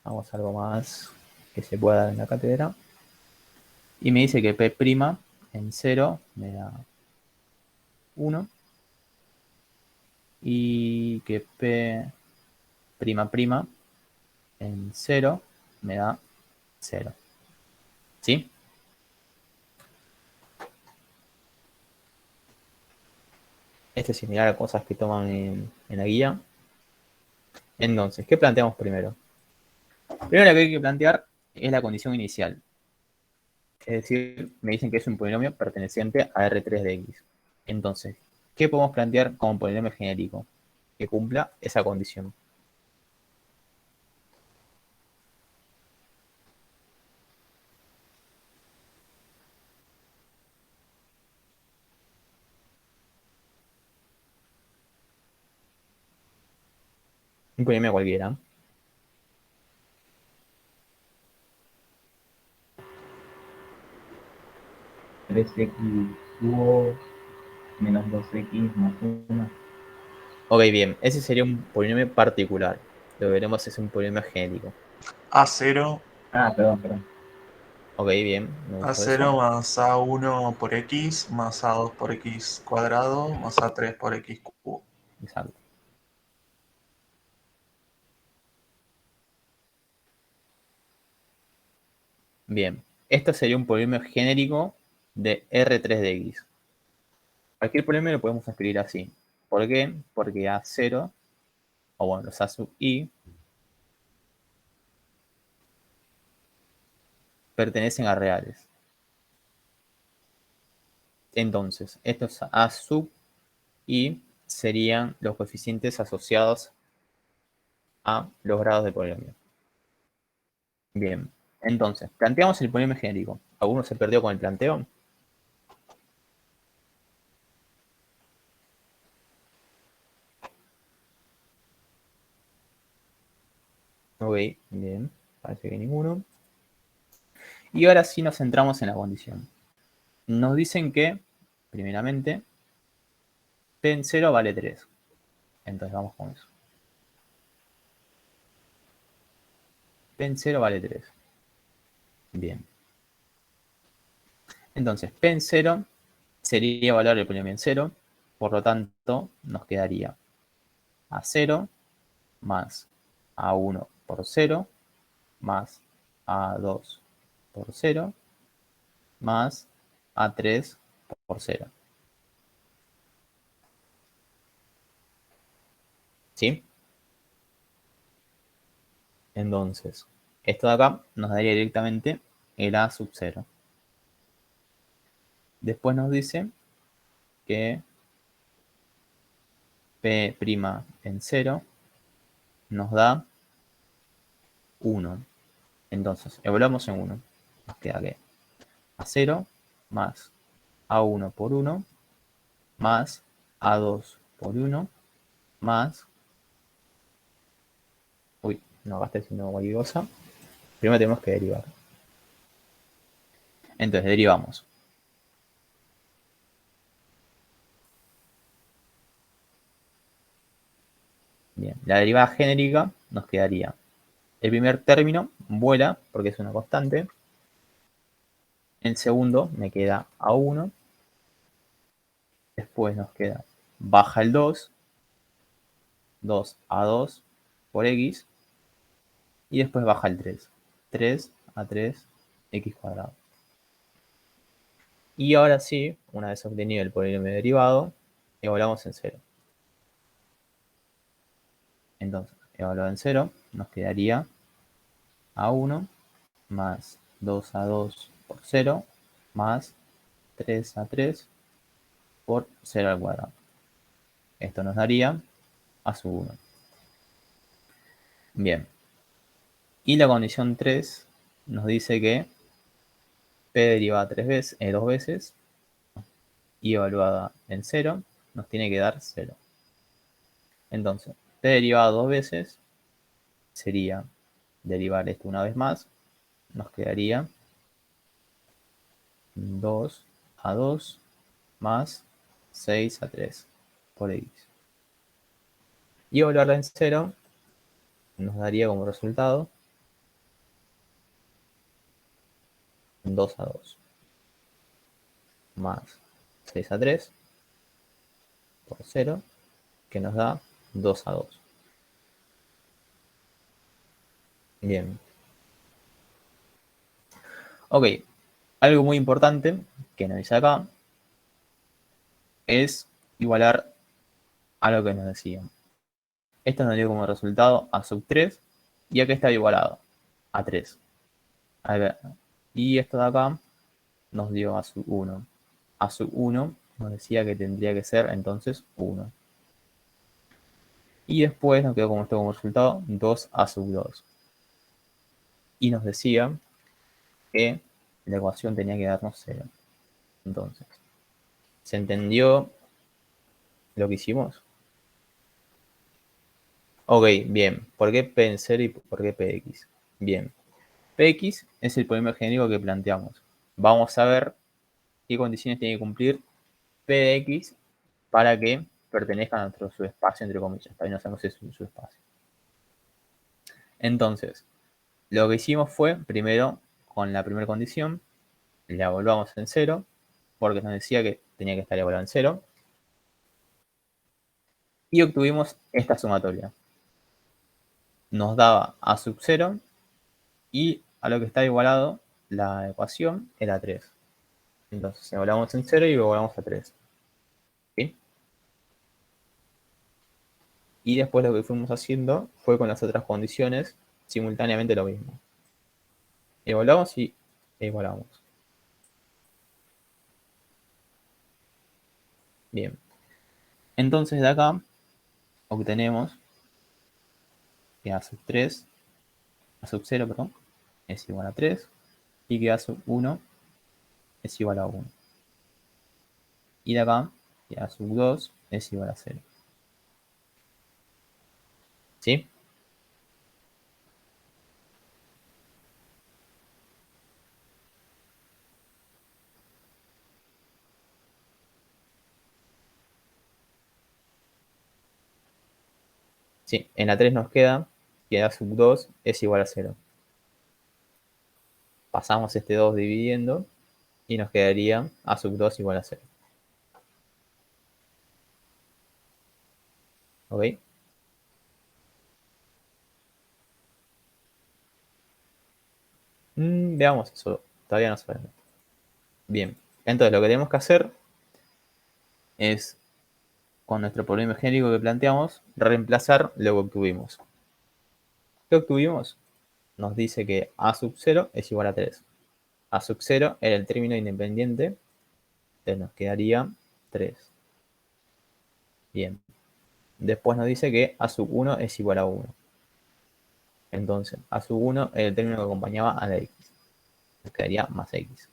Vamos a algo más que se pueda dar en la cátedra. Y me dice que P' en 0 me da 1 y que P' en 0 me da 0. ¿Sí? Este es similar a cosas que toman en la guía. Entonces, ¿qué planteamos primero? Primero lo que hay que plantear es la condición inicial. Es decir, me dicen que es un polinomio perteneciente a R3 de X. Entonces, ¿qué podemos plantear como polinomio genérico? Que cumpla esa condición. Un polinomio cualquiera. 3x cubo menos 2x más 1. Ok, bien. Ese sería un polinomio particular. Lo que veremos es un polinomio genérico. A0, Ah, perdón. Ok, bien. Me gustó A0 eso. más A1 por X, más A2 por X cuadrado, más A3 por X cubo. Exacto. Bien. Esto sería un polinomio genérico de R3 de X. Cualquier polinomio lo podemos escribir así. ¿Por qué? Porque A0, o bueno, los A sub I, pertenecen a reales. Entonces, estos A sub I serían los coeficientes asociados a los grados de polinomio. Bien, entonces, planteamos el polinomio genérico. ¿Alguno se perdió con el planteo? Ok, bien. Parece que ninguno. Y ahora sí nos centramos en la condición. Nos dicen que, primeramente, P en 0 vale 3. Entonces vamos con eso. P en 0 vale 3. Bien. Entonces, P en 0 sería evaluar el polinomio en 0. Por lo tanto, nos quedaría A0 más A1 por 0 más A2 por 0 más A3 por 0. ¿Sí? Entonces, esto de acá nos daría directamente el A sub 0. Después nos dice que P' en 0 nos da 1. Entonces, evaluamos en 1. Nos queda que A0 más A1 por 1 más A2 por 1 más... Uy, no, acá está diciendo cualquier cosa. Primero tenemos que derivar. Entonces, derivamos. Bien, la derivada genérica nos quedaría. El primer término vuela porque es una constante. El segundo me queda A1. Después nos queda baja el 2. 2A2 por X. Y después baja el 3. 3A3 X cuadrado. Y ahora sí, una vez obtenido el polinomio derivado, evaluamos en 0. Entonces, evaluado en 0, nos quedaría A1 más 2A2 por 0 más 3A3 por 0 al cuadrado. Esto nos daría A sub 1. Bien. Y la condición 3 nos dice que P derivada 2 veces y evaluada en 0 nos tiene que dar 0. Entonces, P derivada 2 veces sería derivar esto una vez más. Nos quedaría 2A2 más 6A3 por X. Y evaluarla en 0 nos daría como resultado 2A2 más 6A3 por 0, que nos da 2A2. Bien. Ok, algo muy importante que nos dice acá es igualar a lo que nos decían. Esto nos dio como resultado A sub 3 y acá está igualado a 3. A ver, y esto de acá nos dio A sub 1. A sub 1 nos decía que tendría que ser entonces 1. Y después nos quedó como esto como resultado 2A sub 2. Y nos decía que la ecuación tenía que darnos 0. Entonces, ¿se entendió lo que hicimos? Ok, bien. ¿Por qué P en 0 y por qué Px? Bien. Px es el polinomio genérico que planteamos. Vamos a ver qué condiciones tiene que cumplir P de X para que pertenezca a nuestro subespacio, entre comillas. Para que no sabemos si es un subespacio. Entonces, lo que hicimos fue, primero, con la primera condición, la evaluamos en 0, porque nos decía que tenía que estar evaluado en 0. Y obtuvimos esta sumatoria. Nos daba A sub 0 y a lo que está igualado la ecuación era 3. Entonces evaluamos en 0 y evaluamos a 3. ¿Sí? Y después lo que fuimos haciendo fue con las otras condiciones simultáneamente lo mismo. Evaluamos y evaluamos. Bien. Entonces de acá obtenemos que A sub 3, A sub 0, perdón, es igual a 3 y que A sub 1 es igual a 1. Y de acá que A sub 2 es igual a 0. ¿Sí? Sí, en la 3 nos queda que A sub 2 es igual a 0. Pasamos este 2 dividiendo y nos quedaría A sub 2 igual a 0. ¿Ok? Veamos eso. Todavía no sabemos. Bien. Entonces lo que tenemos que hacer es, con nuestro problema genérico que planteamos, reemplazar lo que obtuvimos. ¿Qué obtuvimos? Nos dice que A sub 0 es igual a 3. A sub 0 era el término independiente. Entonces nos quedaría 3. Bien. Después nos dice que A sub 1 es igual a 1. Entonces, A sub 1 era el término que acompañaba a la X. Nos quedaría más X.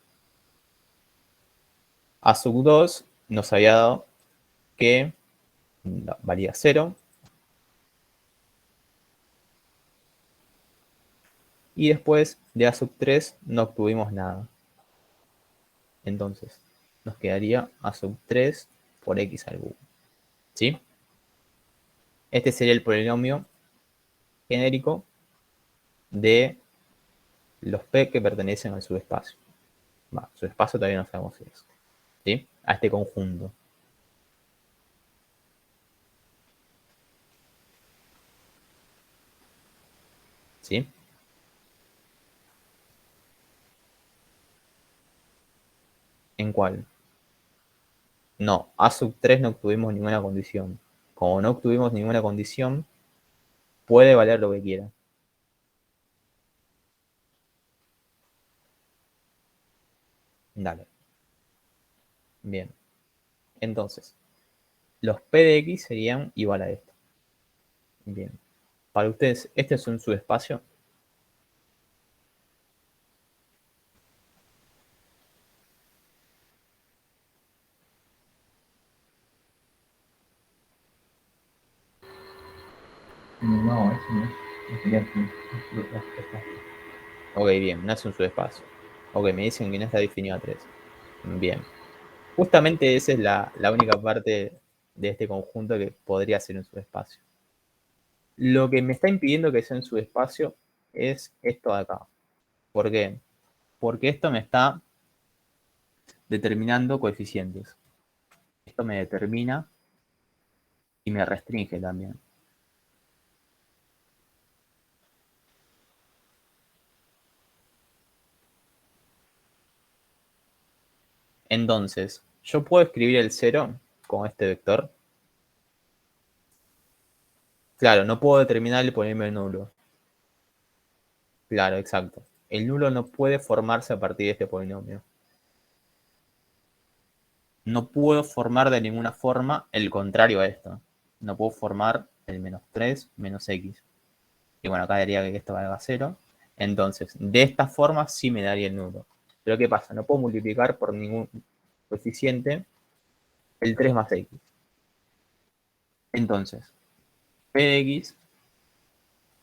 A sub 2 nos había dado que valía 0. Y después de A sub 3 no obtuvimos nada. Entonces, nos quedaría A sub 3 por X al cubo. ¿Sí? Este sería el polinomio genérico de los P que pertenecen al subespacio. Subespacio todavía no sabemos si es. ¿Sí? A este conjunto. ¿Sí? ¿En cuál? No, A sub 3 no obtuvimos ninguna condición. Como no obtuvimos ninguna condición, puede valer lo que quiera. Dale. Bien. Entonces, los P de X serían igual a esto. Bien. Para ustedes, ¿este es un subespacio? No, eso no sería así. Ok, bien, no es un subespacio. Ok, me dicen que no está definido a 3. Bien. Justamente esa es la única parte de este conjunto que podría ser un subespacio. Lo que me está impidiendo que sea un subespacio es esto de acá. ¿Por qué? Porque esto me está determinando coeficientes. Esto me determina y me restringe también. Entonces, yo puedo escribir el 0 con este vector. Claro, no puedo determinar el polinomio nulo. Claro, exacto. El nulo no puede formarse a partir de este polinomio. No puedo formar de ninguna forma el contrario a esto. No puedo formar el menos 3 menos x. Y bueno, acá diría que esto valga 0. Entonces, de esta forma sí me daría el nulo. Pero ¿qué pasa? No puedo multiplicar por ningún coeficiente el 3 más x. Entonces, p de x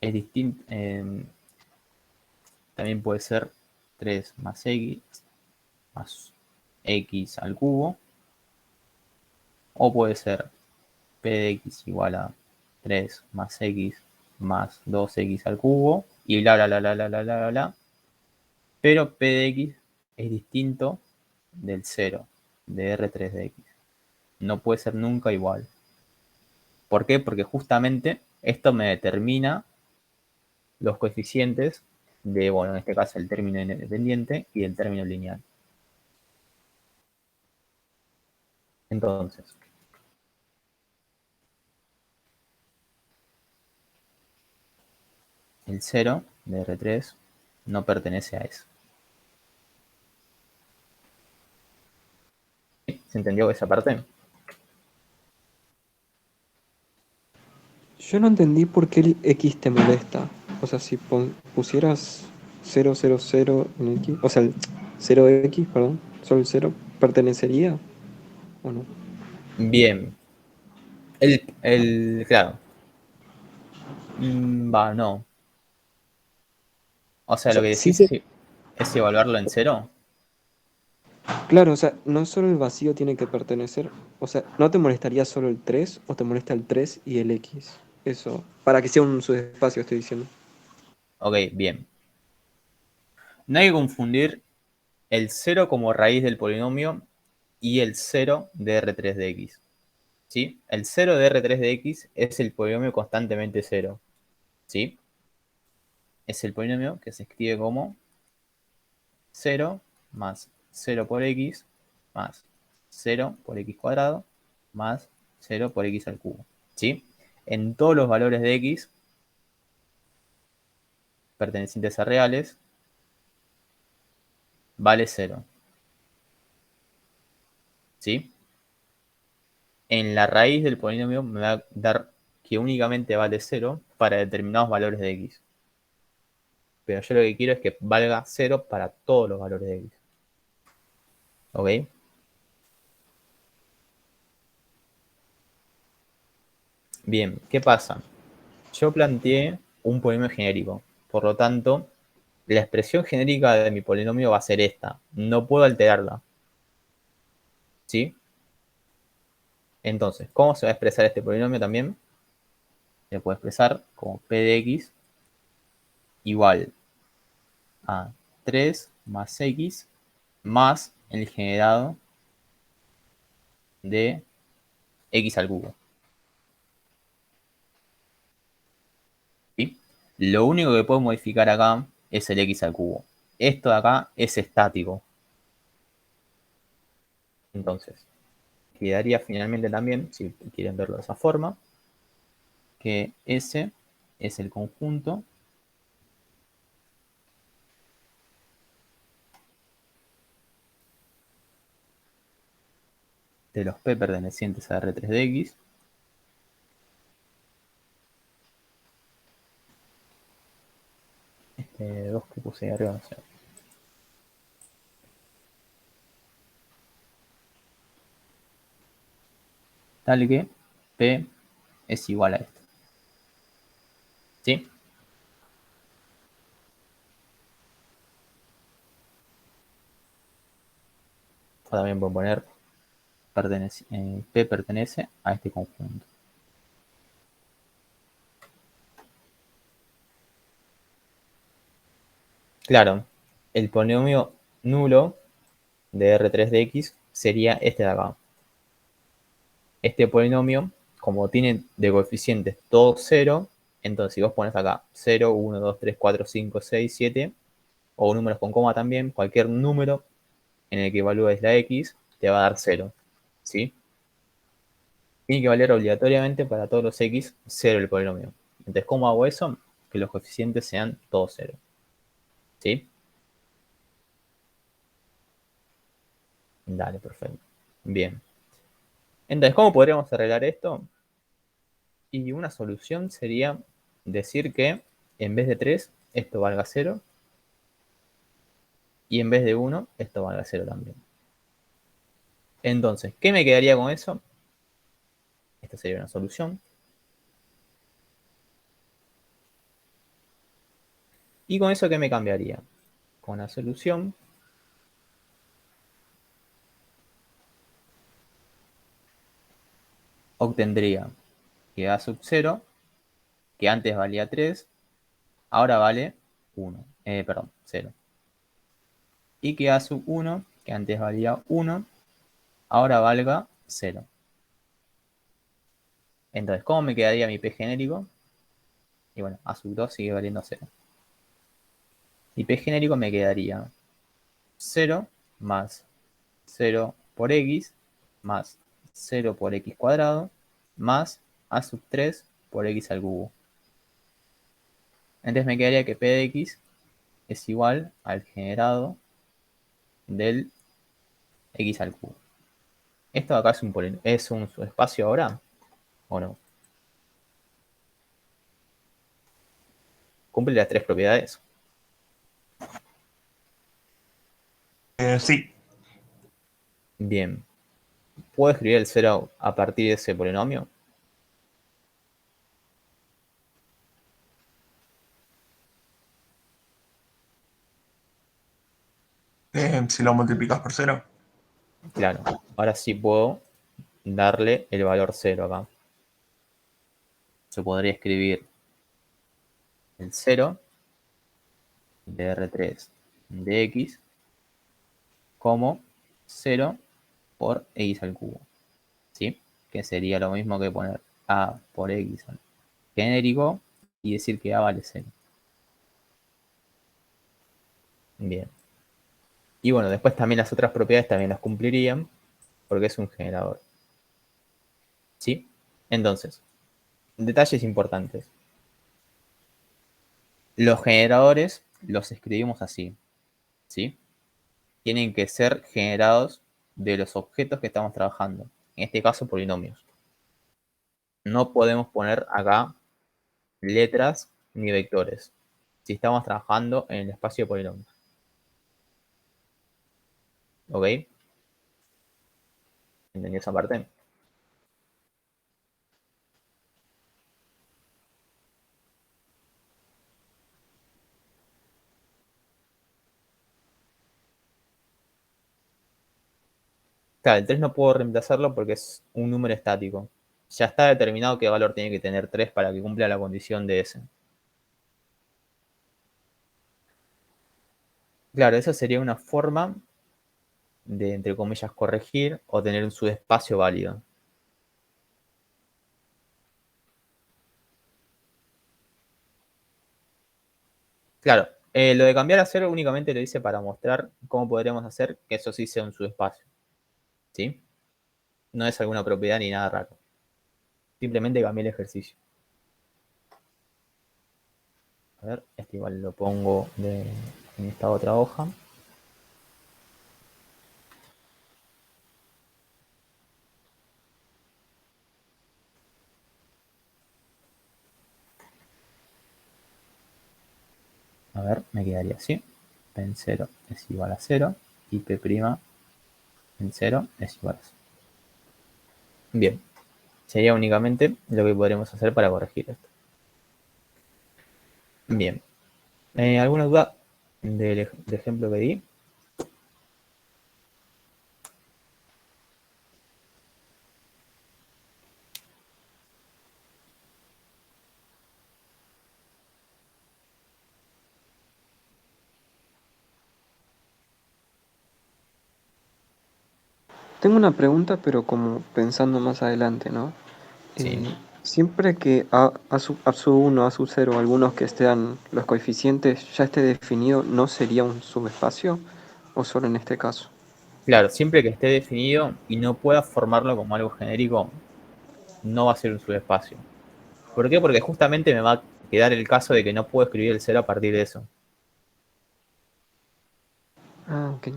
es distinto. También puede ser 3 más x más x al cubo. O puede ser p de x igual a 3 más x más 2x al cubo. Y bla, bla, bla, bla, bla, bla, bla, bla. Pero p de x es distinto del 0, de R3 de x. No puede ser nunca igual. ¿Por qué? Porque justamente esto me determina los coeficientes de, bueno, en este caso el término independiente y el término lineal. Entonces, el 0 de R3 no pertenece a eso. ¿Se entendió esa parte? Yo no entendí por qué el X te molesta. O sea, si pusieras 0, 0, 0 en X, o sea, el 0x, perdón, solo el 0, ¿pertenecería o no? Bien. Claro. No. O O sea, lo sea, que sí decís se... es evaluarlo en 0. Claro, o sea, no solo el vacío tiene que pertenecer, o sea, ¿no te molestaría solo el 3 o te molesta el 3 y el X? eso, para que sea un subespacio, estoy diciendo. Ok, bien. No hay que confundir el 0 como raíz del polinomio y el 0 de R3 de X. ¿Sí? El 0 de R3 de X es el polinomio constantemente 0. ¿Sí? Es el polinomio que se escribe como 0 más 0 por X más 0 por X cuadrado más 0 por X al cubo. ¿Sí? En todos los valores de X pertenecientes a reales vale 0. ¿Sí? En la raíz del polinomio me va a dar que únicamente vale 0 para determinados valores de X. Pero yo lo que quiero es que valga 0 para todos los valores de X. ¿Ok? Bien, ¿qué pasa? Yo planteé un polinomio genérico. Por lo tanto, la expresión genérica de mi polinomio va a ser esta. No puedo alterarla. ¿Sí? Entonces, ¿cómo se va a expresar este polinomio también? Se puede expresar como p de x igual a 3 más x más el generado de x al cubo. ¿Sí? Lo único que puedo modificar acá es el x al cubo. Esto de acá es estático. Entonces, quedaría finalmente también, si quieren verlo de esa forma, que S es el conjunto de los P pertenecientes a R3 de X dos que puse ahí arriba, no sé. Tal que P es igual a esto. ¿Sí? O también puedo poner P pertenece a este conjunto. Claro, el polinomio nulo de R3 de X sería este de acá. Este polinomio, como tiene de coeficientes todo 0, entonces si vos pones acá 0, 1, 2, 3, 4, 5, 6, 7, o números con coma también, cualquier número en el que evalúes la X, te va a dar 0. ¿Sí? Tiene que valer obligatoriamente para todos los X 0 el polinomio. Entonces, ¿cómo hago eso? Que los coeficientes sean todos 0. ¿Sí? Dale, perfecto. Bien. Entonces, ¿cómo podríamos arreglar esto? Y una solución sería decir que en vez de 3, esto valga 0. Y en vez de 1, esto valga 0 también. Entonces, ¿qué me quedaría con eso? Esta sería una solución. ¿Y con eso qué me cambiaría? Con la solución obtendría que A sub 0, que antes valía 3, ahora vale 1. Perdón, 0. Y que A sub 1, que antes valía 1, ahora valga 0. Entonces, ¿cómo me quedaría mi P genérico? Y bueno, A sub 2 sigue valiendo 0. Mi P genérico me quedaría 0 más 0 por X más 0 por X cuadrado más A sub 3 por X al cubo. Entonces me quedaría que P de X es igual al generado del X al cubo. ¿Esto de acá es un subespacio ahora? ¿O no? Cumple las tres propiedades. Sí. Bien. ¿Puedo escribir el 0 a partir de ese polinomio? Si lo multiplicas por 0. Claro. Ahora sí puedo darle el valor 0 acá. se podría escribir el 0 de R3 de X como 0 por X al cubo. ¿Sí? Que sería lo mismo que poner A por X al genérico y decir que A vale 0. Bien. Y bueno, después también las otras propiedades también las cumplirían porque es un generador. ¿Sí? Entonces, detalles importantes. Los generadores los escribimos así. ¿Sí? Tienen que ser generados de los objetos que estamos trabajando. En este caso, polinomios. No podemos poner acá letras ni vectores si estamos trabajando en el espacio de polinomios. ¿Ok? ¿Entendí esa parte? Claro, el 3 no puedo reemplazarlo porque es un número estático. Ya está determinado qué valor tiene que tener 3 para que cumpla la condición de ese. Claro, esa sería una forma de, entre comillas, corregir o tener un subespacio válido. Claro, lo de cambiar a 0 únicamente lo hice para mostrar cómo podríamos hacer que eso sí sea un subespacio. ¿Sí? No es alguna propiedad ni nada raro. Simplemente cambié el ejercicio. A ver, este igual lo pongo en esta otra hoja. A ver, me quedaría así. P en 0 es igual a 0 y P' en 0 es igual a 0. Bien, sería únicamente lo que podremos hacer para corregir esto. Bien, ¿alguna duda del ejemplo que di? Tengo una pregunta, pero como pensando más adelante, ¿no? Sí. Siempre que a sub 1, a sub 0, algunos que estén los coeficientes ya esté definido, ¿no sería un subespacio? ¿O solo en este caso? Claro, siempre que esté definido y no pueda formarlo como algo genérico, no va a ser un subespacio. ¿Por qué? Porque justamente me va a quedar el caso de que no puedo escribir el 0 a partir de eso. Ah, ok.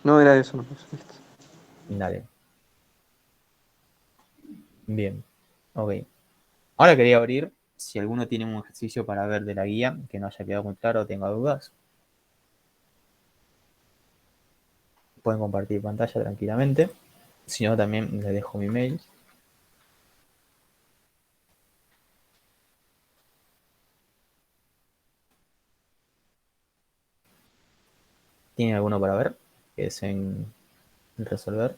No era eso, no. Listo. Dale. Bien. Ok. Ahora quería abrir si alguno tiene un ejercicio para ver de la guía que no haya quedado muy claro o tenga dudas. Pueden compartir pantalla tranquilamente. Si no, también les dejo mi mail. ¿Tienen alguno para ver? Que es en resolver.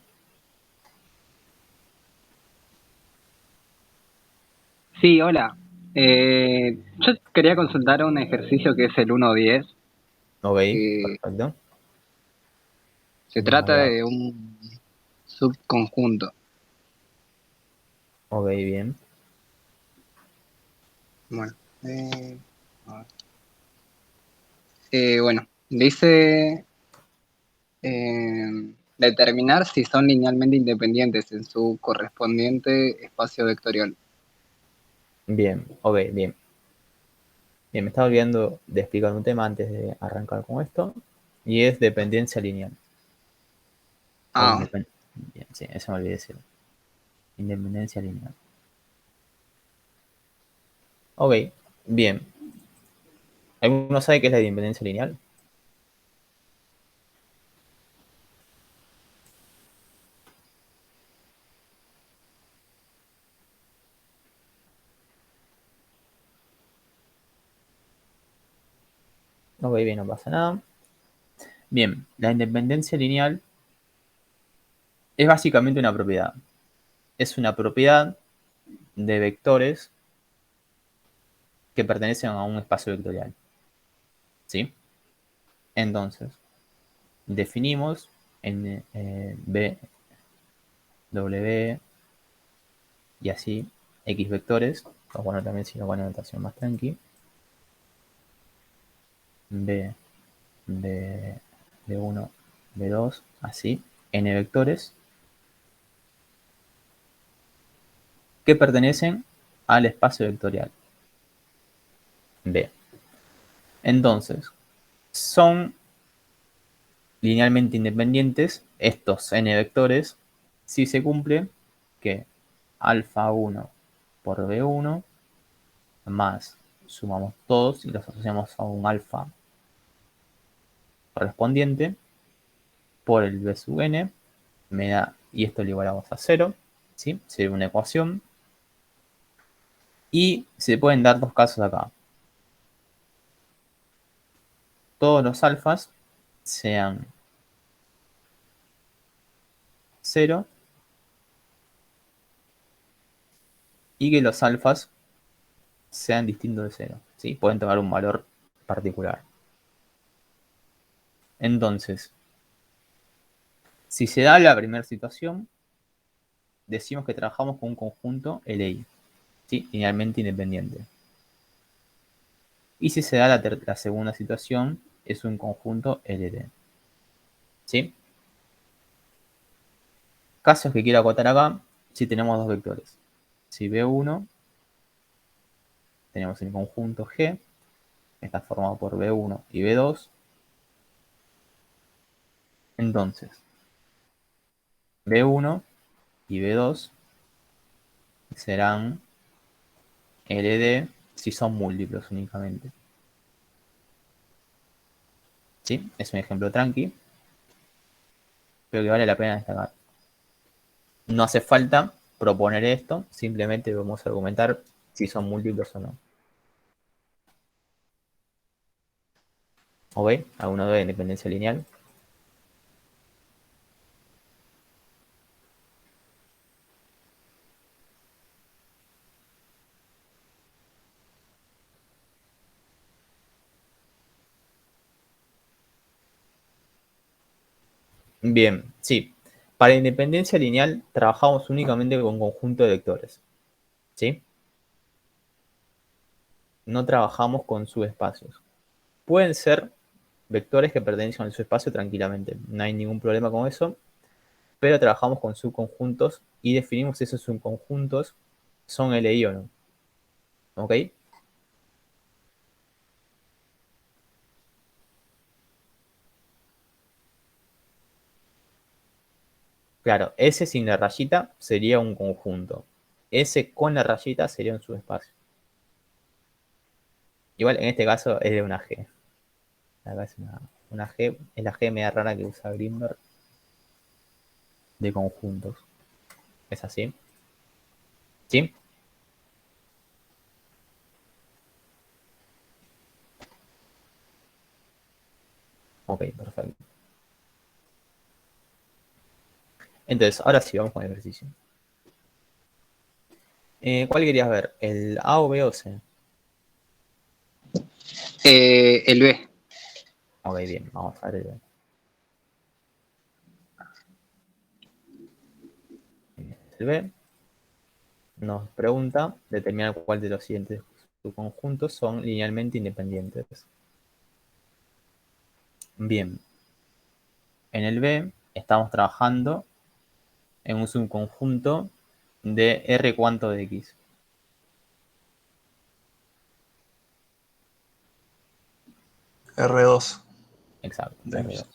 Sí, hola. Yo quería consultar un ejercicio que es el 1.10, Ok, que perfecto. se Voy trata a- de un subconjunto. Ok, bien. Bueno, a ver. Bueno, dice determinar si son linealmente independientes en su correspondiente espacio vectorial. Bien, ok, bien. Bien, me estaba olvidando de explicar un tema antes de arrancar con esto. Y es dependencia lineal. O Ah, independencia. Bien, sí, eso me olvidé decir. Independencia lineal. Ok, bien. ¿Alguno sabe qué es la independencia lineal? Ok, bien, no pasa nada. Bien, la independencia lineal es básicamente una propiedad. Es una propiedad de vectores que pertenecen a un espacio vectorial. ¿Sí? Entonces, definimos en B, W y así X vectores. O bueno, también si no con una notación más tranqui. B, B1, B2, así, N vectores que pertenecen al espacio vectorial B. Entonces, son linealmente independientes estos N vectores si se cumple que alfa 1 por B1 más sumamos todos y los asociamos a un alfa correspondiente por el B sub n me da, y esto lo igualamos a 0, ¿sí? Sería una ecuación. Y se pueden dar dos casos acá. Todos los alfas sean 0 y que los alfas sean distintos de 0, ¿sí? Pueden tomar un valor particular. Entonces, si se da la primera situación, decimos que trabajamos con un conjunto LI, ¿sí? Linealmente independiente. Y si se da la segunda situación, es un conjunto LD. ¿Sí? Casos que quiero acotar acá, si tenemos dos vectores. Si B1, tenemos el conjunto G, está formado por B1 y B2. Entonces, B1 y B2 serán LD si son múltiplos únicamente. ¿Sí? Es un ejemplo tranqui, pero que vale la pena destacar. No hace falta proponer esto, simplemente vamos a argumentar si son múltiplos o no. ¿Ok? Alguno de independencia lineal. Bien, sí. Para independencia lineal trabajamos únicamente con conjunto de vectores. ¿Sí? No trabajamos con subespacios. Pueden ser vectores que pertenecen al subespacio tranquilamente. No hay ningún problema con eso. Pero trabajamos con subconjuntos y definimos si esos subconjuntos son LI o no. ¿Ok? Claro, S sin la rayita sería un conjunto. S con la rayita sería un subespacio. Igual en este caso es de una G. Acá es una G, es la G media rara que usa Greenberg de conjuntos. ¿Es así? ¿Sí? Ok, perfecto. Entonces, ahora sí, vamos con el ejercicio. ¿Cuál querías ver? ¿El A o B o C? El B. Ok, bien, vamos a ver el B. El B nos pregunta determinar cuál de los siguientes subconjuntos son linealmente independientes. Bien, en el B estamos trabajando en un subconjunto de R cuánto de X. R2. Exacto, De R2.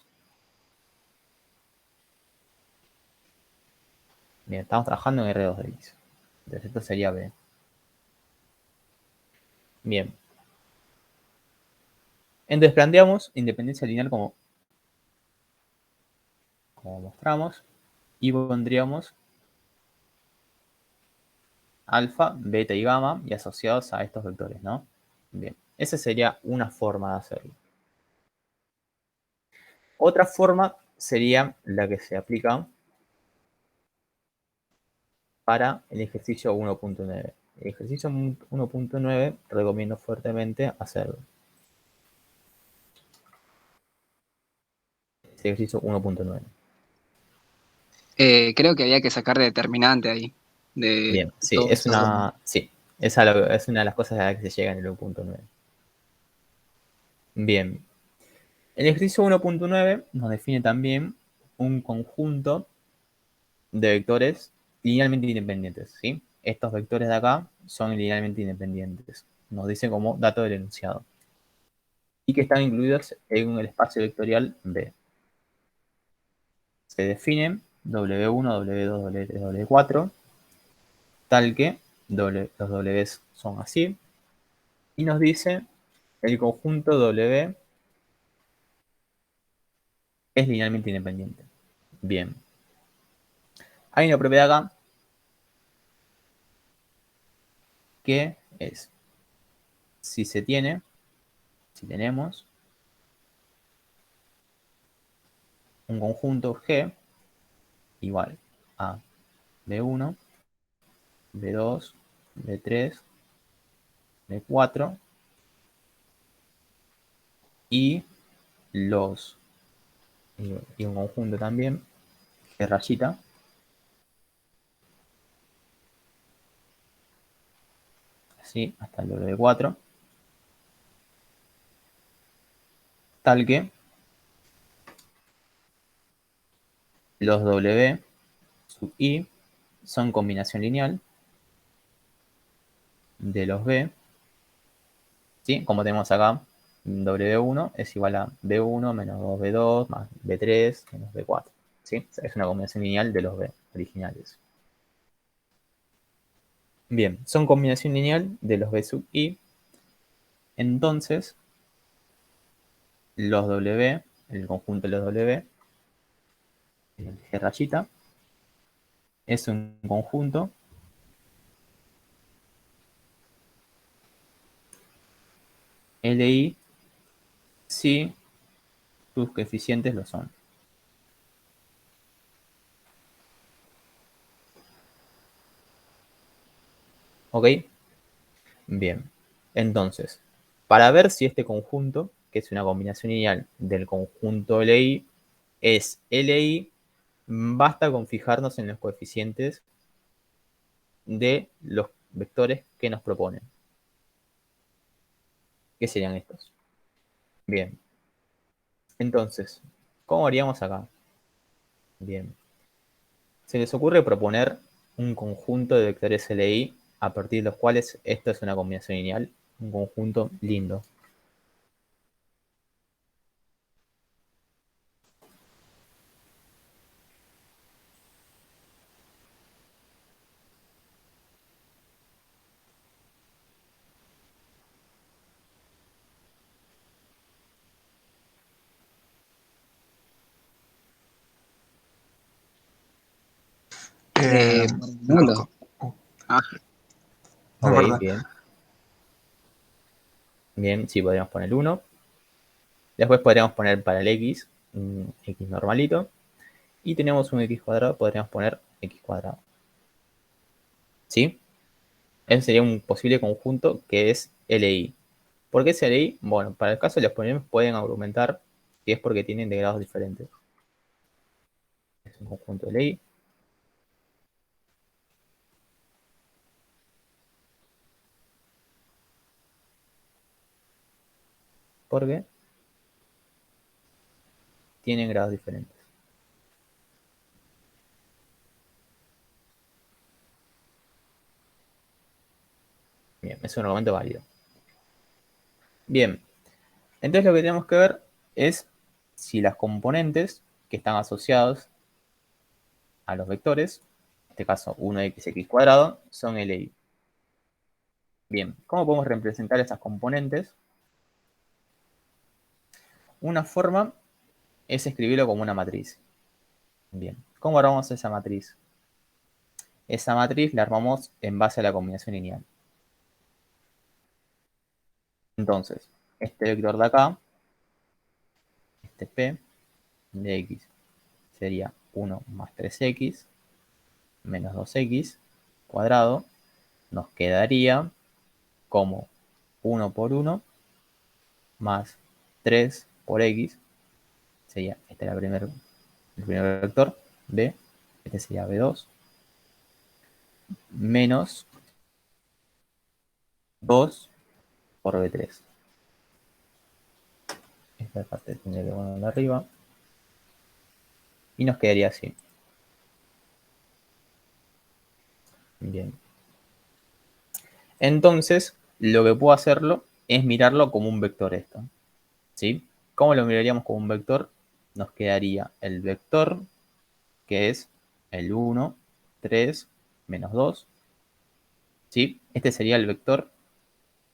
Bien, estamos trabajando en R2 de X. Entonces esto sería B. Bien. Entonces planteamos independencia lineal como mostramos y pondríamos alfa, beta y gamma y asociados a estos vectores, ¿no? Bien, esa sería una forma de hacerlo. Otra forma sería la que se aplica para el ejercicio 1.9. El ejercicio 1.9 recomiendo fuertemente hacerlo. Este ejercicio 1.9. Creo que había que sacar determinante ahí. Bien, sí, todo. es una de las cosas a las que se llega en el 1.9. Bien. El ejercicio 1.9 nos define también un conjunto de vectores linealmente independientes, ¿sí? Estos vectores de acá son linealmente independientes. Nos dicen como dato del enunciado. Y que están incluidos en el espacio vectorial B. Se definen W1, W2, W3, W4, tal que los W son así. Y nos dice el conjunto W es linealmente independiente. Bien. Hay una propiedad acá que es, si tenemos un conjunto G igual a B1, B2, B3, B4 y los y un conjunto también que rayita así hasta el W4, tal que los W sub I son combinación lineal de los B, ¿sí? Como tenemos acá, W1 es igual a B1 menos 2B2 más B3 menos B4, ¿sí? Es una combinación lineal de los B originales. Bien, son combinación lineal de los B sub I, entonces los W, el conjunto de los W, el G rayita, es un conjunto LI si sus coeficientes lo son. ¿Ok? Bien. Entonces, para ver si este conjunto, que es una combinación lineal del conjunto LI, es LI, basta con fijarnos en los coeficientes de los vectores que nos proponen. ¿Qué serían estos? Bien. Entonces, ¿cómo haríamos acá? Bien. Se les ocurre proponer un conjunto de vectores LI a partir de los cuales esto es una combinación lineal, un conjunto lindo. Eh, Nulo. Ah, no Ok, importa. bien. Bien, sí, podríamos poner 1. Después podríamos poner para el x un x normalito. Y tenemos un x cuadrado, podríamos poner x cuadrado. ¿Sí? Ese sería un posible conjunto que es LI. ¿Por qué es LI? Bueno, para el caso de los polinomios pueden argumentar que es porque tienen de grados diferentes. Es un conjunto LI. Porque tienen grados diferentes. Bien, es un argumento válido. Bien, entonces lo que tenemos que ver es si las componentes que están asociados a los vectores, en este caso 1x cuadrado, son LI. Bien, ¿cómo podemos representar esas componentes? Una forma es escribirlo como una matriz. Bien, ¿cómo armamos esa matriz? Esa matriz la armamos en base a la combinación lineal. Entonces, este vector de acá, este P de x, sería 1 más 3x menos 2x cuadrado, nos quedaría como 1 por 1 más 3 por x, sería, este era el primer vector, b, este sería b2, menos 2 por b3. Esta parte tendría que ponerla arriba. Y nos quedaría así. Bien. Entonces, lo que puedo hacerlo es mirarlo como un vector esto. ¿Sí? ¿Cómo lo miraríamos como un vector? Nos quedaría el vector, que es el 1, 3, menos 2. ¿Sí? Este sería el vector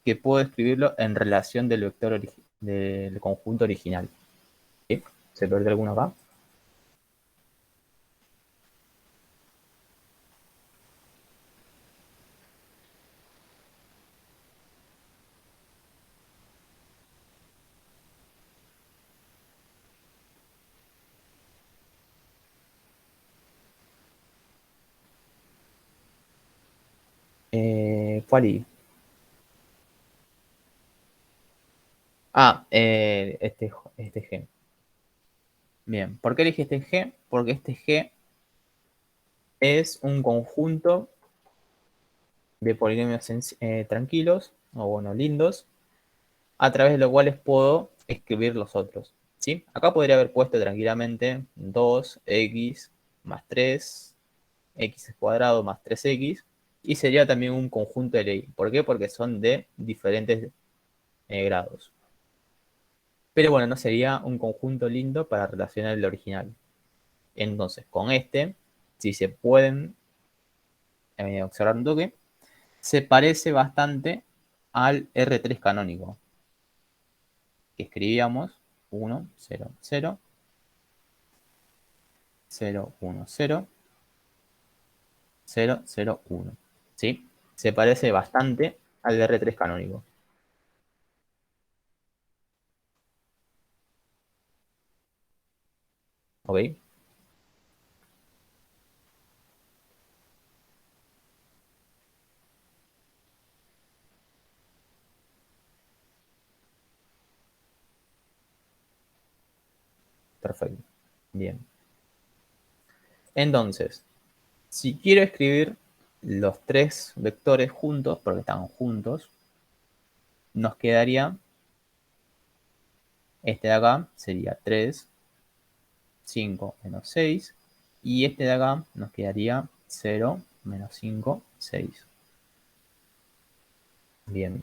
que puedo escribirlo en relación del vector del conjunto original. ¿Sí? ¿Se perdió alguno acá? ¿Cuál I? Ah, este G. Bien, ¿por qué elegí este G? Porque este G es un conjunto de polinomios tranquilos, o bueno, lindos, a través de los cuales puedo escribir los otros. ¿Sí? Acá podría haber puesto tranquilamente 2x más 3, x cuadrado más 3x, y sería también un conjunto de ley. ¿Por qué? Porque son de diferentes grados. Pero bueno, no sería un conjunto lindo para relacionar el original. Entonces, con este, si se pueden observar un toque, se parece bastante al R3 canónico, que escribíamos 1, 0, 0, 0, 1, 0, 0, 0, 1. ¿Sí? Se parece bastante al R3 canónico. ¿Ok? Perfecto. Bien. Entonces, si quiero escribir los tres vectores juntos, porque están juntos, nos quedaría este de acá, sería 3, 5 menos 6, y este de acá nos quedaría 0 menos 5, 6. Bien.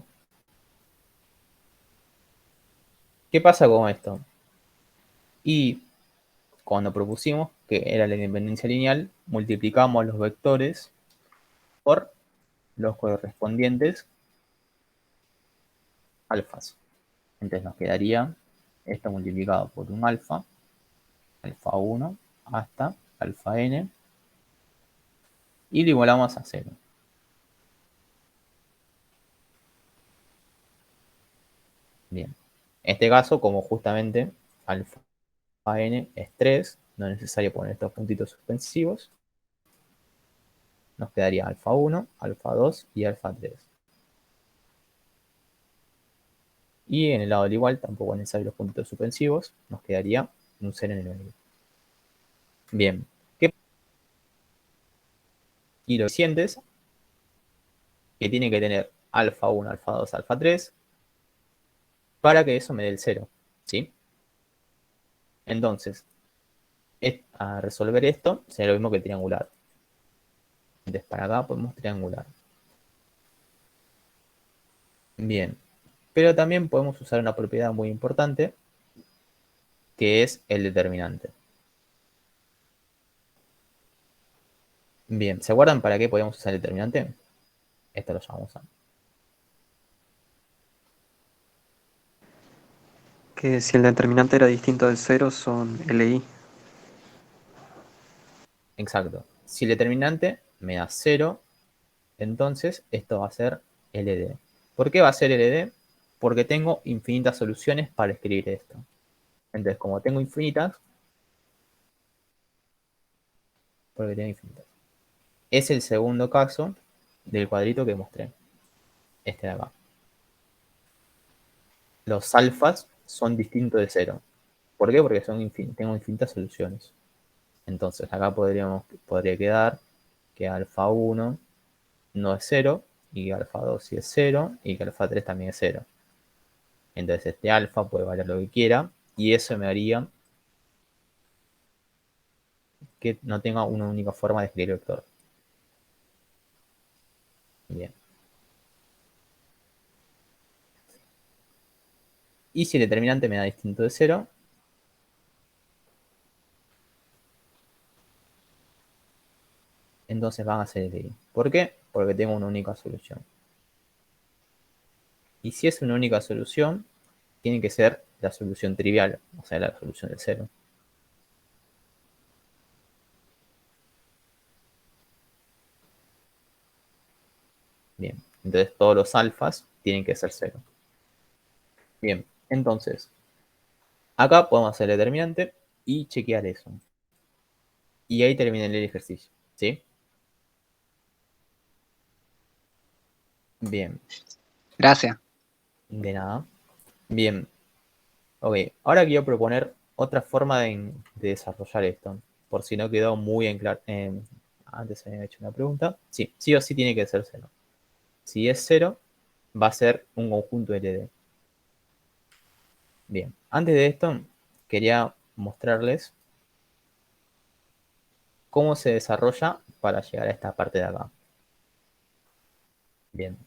¿Qué pasa con esto? Y cuando propusimos que era la independencia lineal, multiplicamos los vectores por los correspondientes alfas. Entonces nos quedaría esto multiplicado por un alfa, alfa 1, hasta alfa n, y lo igualamos a 0. Bien. En este caso, como justamente alfa n es 3, no es necesario poner estos puntitos suspensivos, nos quedaría alfa 1, alfa 2 y alfa 3. Y en el lado del igual tampoco es necesario los puntitos suspensivos, nos quedaría un 0 en el medio. Bien. Y los coeficientes que tiene que tener alfa 1, alfa 2, alfa 3 para que eso me dé el 0. ¿Sí? Entonces, a resolver esto sería lo mismo que triangular. Entonces, para acá podemos triangular. Bien. Pero también podemos usar una propiedad muy importante, que es el determinante. Bien, ¿se acuerdan para qué podemos usar el determinante? Esto lo llamamos a. Que si el determinante era distinto del cero son LI. Exacto. Si el determinante me da 0, entonces esto va a ser LD. ¿Por qué va a ser LD? Porque tengo infinitas soluciones para escribir esto. Entonces, como tengo infinitas, porque tengo infinitas. Es el segundo caso del cuadrito que mostré. Este de acá. Los alfas son distintos de 0. ¿Por qué? Porque tengo infinitas soluciones. Entonces acá podría quedar que alfa 1 no es 0, y que alfa 2 sí es 0, y que alfa 3 también es 0. Entonces este alfa puede valer lo que quiera, y eso me haría que no tenga una única forma de escribir el vector. Bien. Y si el determinante me da distinto de 0, entonces van a ser el I. ¿Por qué? Porque tengo una única solución. Y si es una única solución, tiene que ser la solución trivial, o sea, la solución del 0. Bien, entonces todos los alfas tienen que ser 0. Bien, entonces, acá podemos hacer el determinante y chequear eso. Y ahí termina el ejercicio, ¿sí? Bien, Gracias. de nada. Bien, ok, ahora quiero proponer otra forma de desarrollar esto, por si no quedó muy en claro. Antes se había hecho una pregunta. Sí o sí tiene que ser 0. Si es 0, va a ser un conjunto LD. Bien, antes de esto, quería mostrarles cómo se desarrolla para llegar a esta parte de acá. Bien.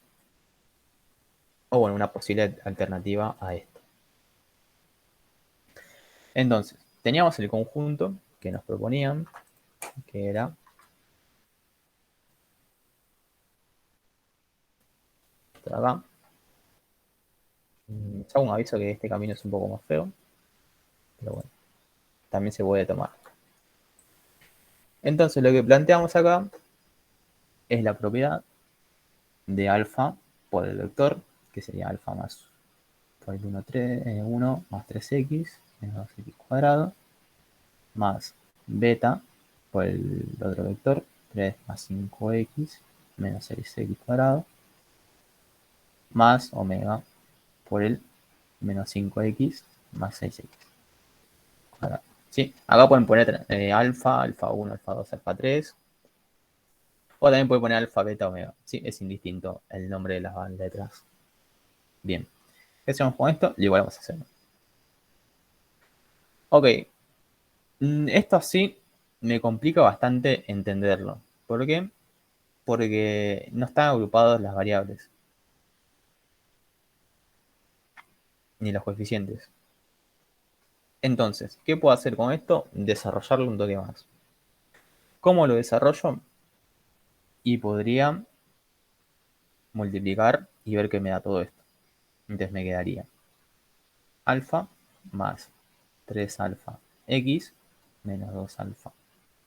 O bueno, una posible alternativa a esto. Entonces, teníamos el conjunto que nos proponían, que era esto de acá. Les hago un aviso que este camino es un poco más feo, pero bueno, también se puede tomar. Entonces, lo que planteamos acá es la propiedad de alfa por el vector, que sería alfa más por el 1 más 3x menos 2x cuadrado, más beta por el otro vector, 3 más 5x menos 6x cuadrado, más omega por el menos 5x más 6x cuadrado. ¿Sí? Acá pueden poner alfa, alfa 1, alfa 2, alfa 3. O también pueden poner alfa, beta, omega. ¿Sí? Es indistinto el nombre de las letras. Bien. ¿Qué hacemos con esto? Lo igualamos a 0. Ok. Esto así me complica bastante entenderlo. ¿Por qué? Porque no están agrupadas las variables. Ni los coeficientes. Entonces, ¿qué puedo hacer con esto? Desarrollarlo un toque más. ¿Cómo lo desarrollo? Y podría multiplicar y ver qué me da todo esto. Entonces me quedaría alfa más 3 alfa x menos 2 alfa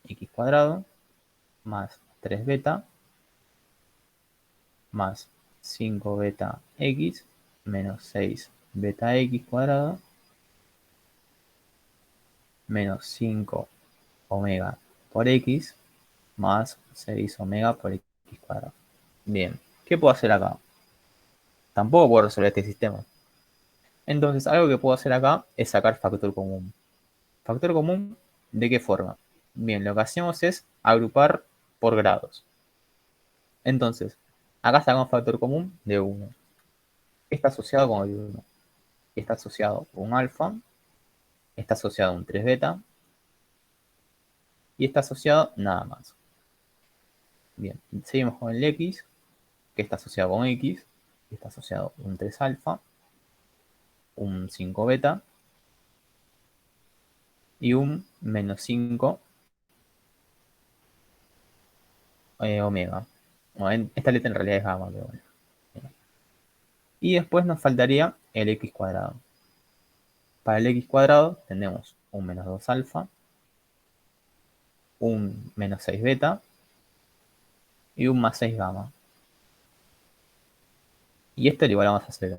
x cuadrado más 3 beta más 5 beta x menos 6 beta x cuadrado menos 5 omega por x más 6 omega por x cuadrado. Bien, ¿qué puedo hacer acá? Tampoco puedo resolver este sistema. Entonces, algo que puedo hacer acá es sacar factor común. ¿Factor común de qué forma? Bien, lo que hacemos es agrupar por grados. Entonces, acá sacamos factor común de 1. Está asociado con el 1. Está asociado con un alfa. Está asociado a un 3 beta. Y está asociado nada más. Bien, seguimos con el x, que está asociado con x. Que está asociado a un 3 alfa. Un 5 beta. Y un menos 5 omega. Bueno, esta letra en realidad es gamma, pero bueno. Y después nos faltaría el x cuadrado. Para el x cuadrado tenemos un menos 2 alfa, un menos 6 beta y un más 6 gamma. Y esto lo igualamos a 0.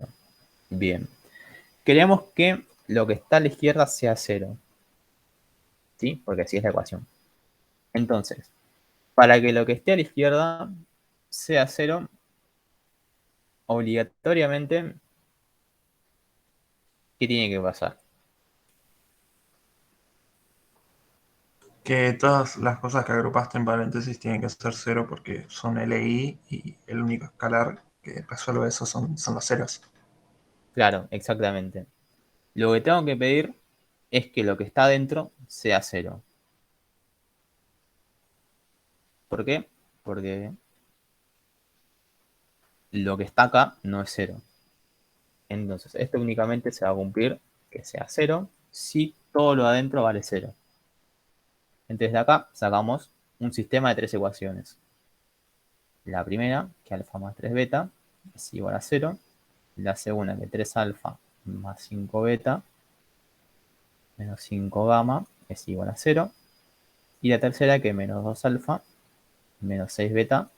Bien. Queremos que lo que está a la izquierda sea 0. ¿Sí? Porque así es la ecuación. Entonces, para que lo que esté a la izquierda sea cero, obligatoriamente, ¿qué tiene que pasar? Que todas las cosas que agrupaste en paréntesis tienen que ser cero porque son LI y el único escalar que resuelve eso son los ceros. Claro, exactamente. Lo que tengo que pedir es que lo que está adentro sea cero. ¿Por qué? Porque lo que está acá no es cero. Entonces, esto únicamente se va a cumplir que sea cero si todo lo de adentro vale cero. Entonces, de acá sacamos un sistema de tres ecuaciones. La primera, que alfa más 3 beta es igual a cero. La segunda, que 3 alfa más 5 beta menos 5 gamma es igual a cero. Y la tercera, que menos 2 alfa menos 6 beta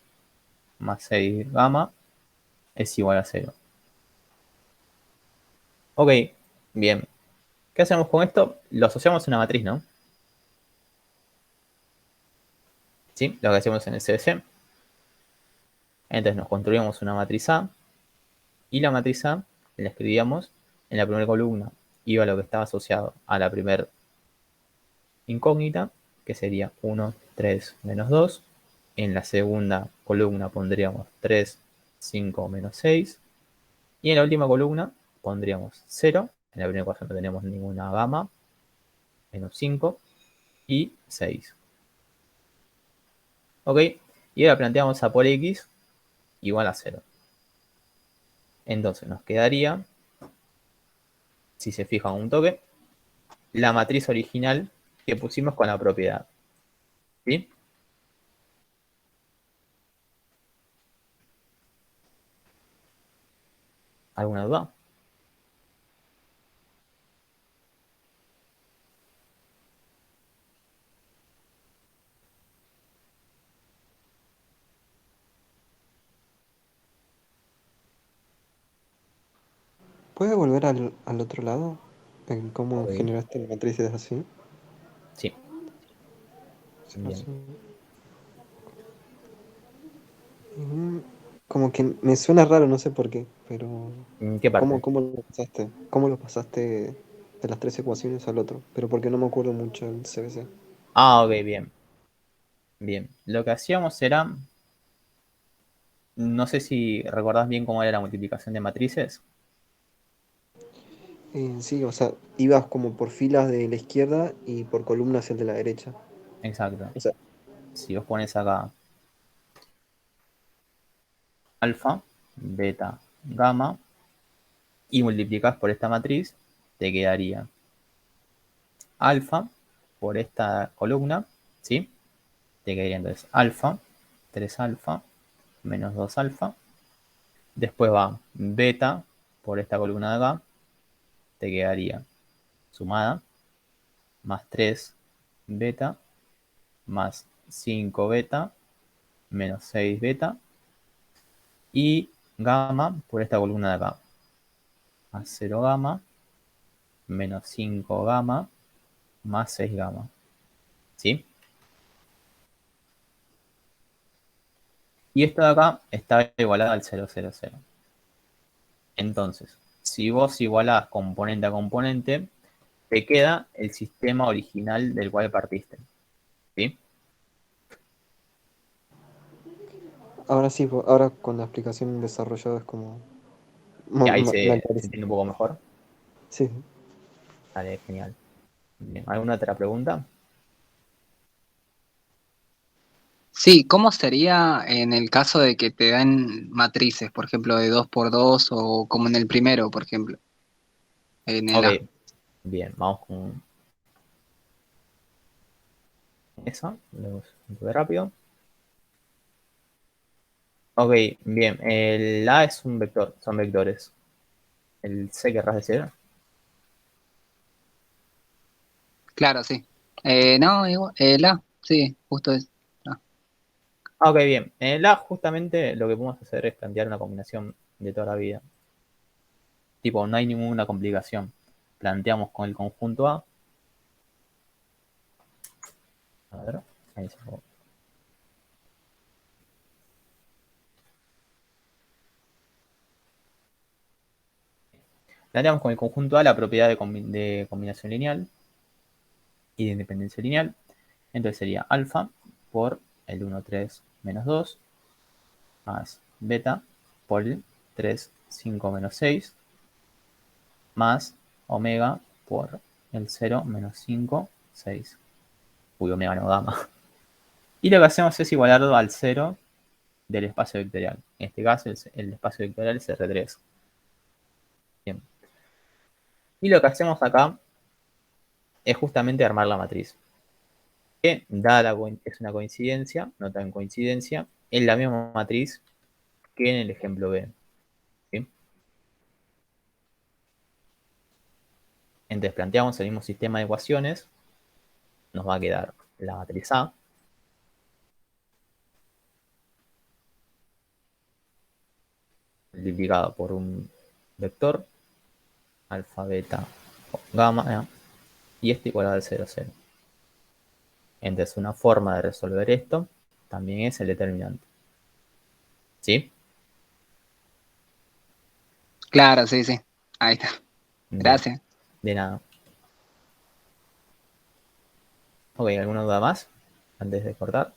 más 6 gamma es igual a cero. Ok, bien. ¿Qué hacemos con esto? Lo asociamos a una matriz, ¿no? ¿Sí? Lo que hacemos en el CBC. Entonces nos construimos una matriz A y la matriz A la escribíamos en la primera columna. Iba lo que estaba asociado a la primera incógnita, que sería 1, 3, menos 2. En la segunda columna pondríamos 3, 5, menos 6. Y en la última columna pondríamos 0. En la primera ecuación no tenemos ninguna gamma. Menos 5 y 6. ¿Ok? Y ahora planteamos a por x igual a 0. Entonces nos quedaría, si se fijan un toque, la matriz original que pusimos con la propiedad. ¿Sí? ¿Alguna duda? ¿Puedes volver al otro lado? ¿En cómo Ok. generaste matrices así? Sí, Sí, bien. así. Mm, Como que me suena raro, no sé por qué, pero ¿Qué parte? ¿cómo lo pasaste? ¿Cómo lo pasaste de las tres ecuaciones al otro? Pero porque no me acuerdo mucho del CBC. Ah, ok, bien. Bien. Lo que hacíamos era, no sé si recordás bien cómo era la multiplicación de matrices. Sí, o sea, ibas como por filas de la izquierda y por columnas el de la derecha. Exacto. O sea, Si vos pones acá alfa, beta, gamma y multiplicás por esta matriz, te quedaría alfa por esta columna, ¿sí? Te quedaría entonces alfa, 3 alfa, menos 2 alfa. Después va beta por esta columna de acá, te quedaría sumada, más 3 beta, más 5 beta, menos 6 beta. Y gamma por esta columna de acá, más 0 gamma, menos 5 gamma, más 6 gamma. ¿Sí? Y esto de acá está igualado al 0, 0, 0. Entonces, si vos igualás componente a componente, te queda el sistema original del cual partiste. ¿Sí? ahora sí, ahora con la explicación desarrollada es como... Y ahí Me se parece. entiende un poco mejor. Sí. Vale, genial. Bien. ¿Alguna otra pregunta? Sí, ¿cómo sería en el caso de que te dan matrices, por ejemplo, de 2 por 2 o como en el primero, por ejemplo, en el Ok, A? bien, vamos con eso. Vemos un poco rápido. Ok, bien. El A es un vector, son vectores. El C querrás decir. Claro, sí. No, igual, el A, sí, justo es. Ah, Ah, ok, bien. En el A justamente lo que podemos hacer es plantear una combinación de toda la vida. Tipo, no hay ninguna complicación. Planteamos con el conjunto A. A ver, ahí se fue. Planteamos con el conjunto A la propiedad de combinación lineal y de independencia lineal. Entonces sería alfa por el 1, 3, menos 2, más beta por el 3, 5, menos 6, más omega por el 0, menos 5, 6. Uy, omega no, gamma. Y lo que hacemos es igualarlo al 0 del espacio vectorial. En este caso, el espacio vectorial es R3. Bien. Y lo que hacemos acá es justamente armar la matriz. Que, es una coincidencia, no tan coincidencia, es la misma matriz que en el ejemplo B. ¿Sí? Entonces planteamos el mismo sistema de ecuaciones. Nos va a quedar la matriz A. Multiplicado por un vector, alfa, beta, gamma, y este igual al 0, 0. Entonces una forma de resolver esto también es el determinante. ¿Sí? Claro, sí, sí. Ahí está. Bien, Gracias. de nada. Ok, ¿alguna duda más antes de cortar?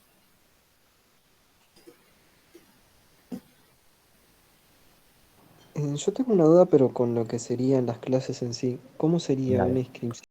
Yo tengo una duda, pero con lo que serían las clases en sí. ¿Cómo sería Dale. una inscripción?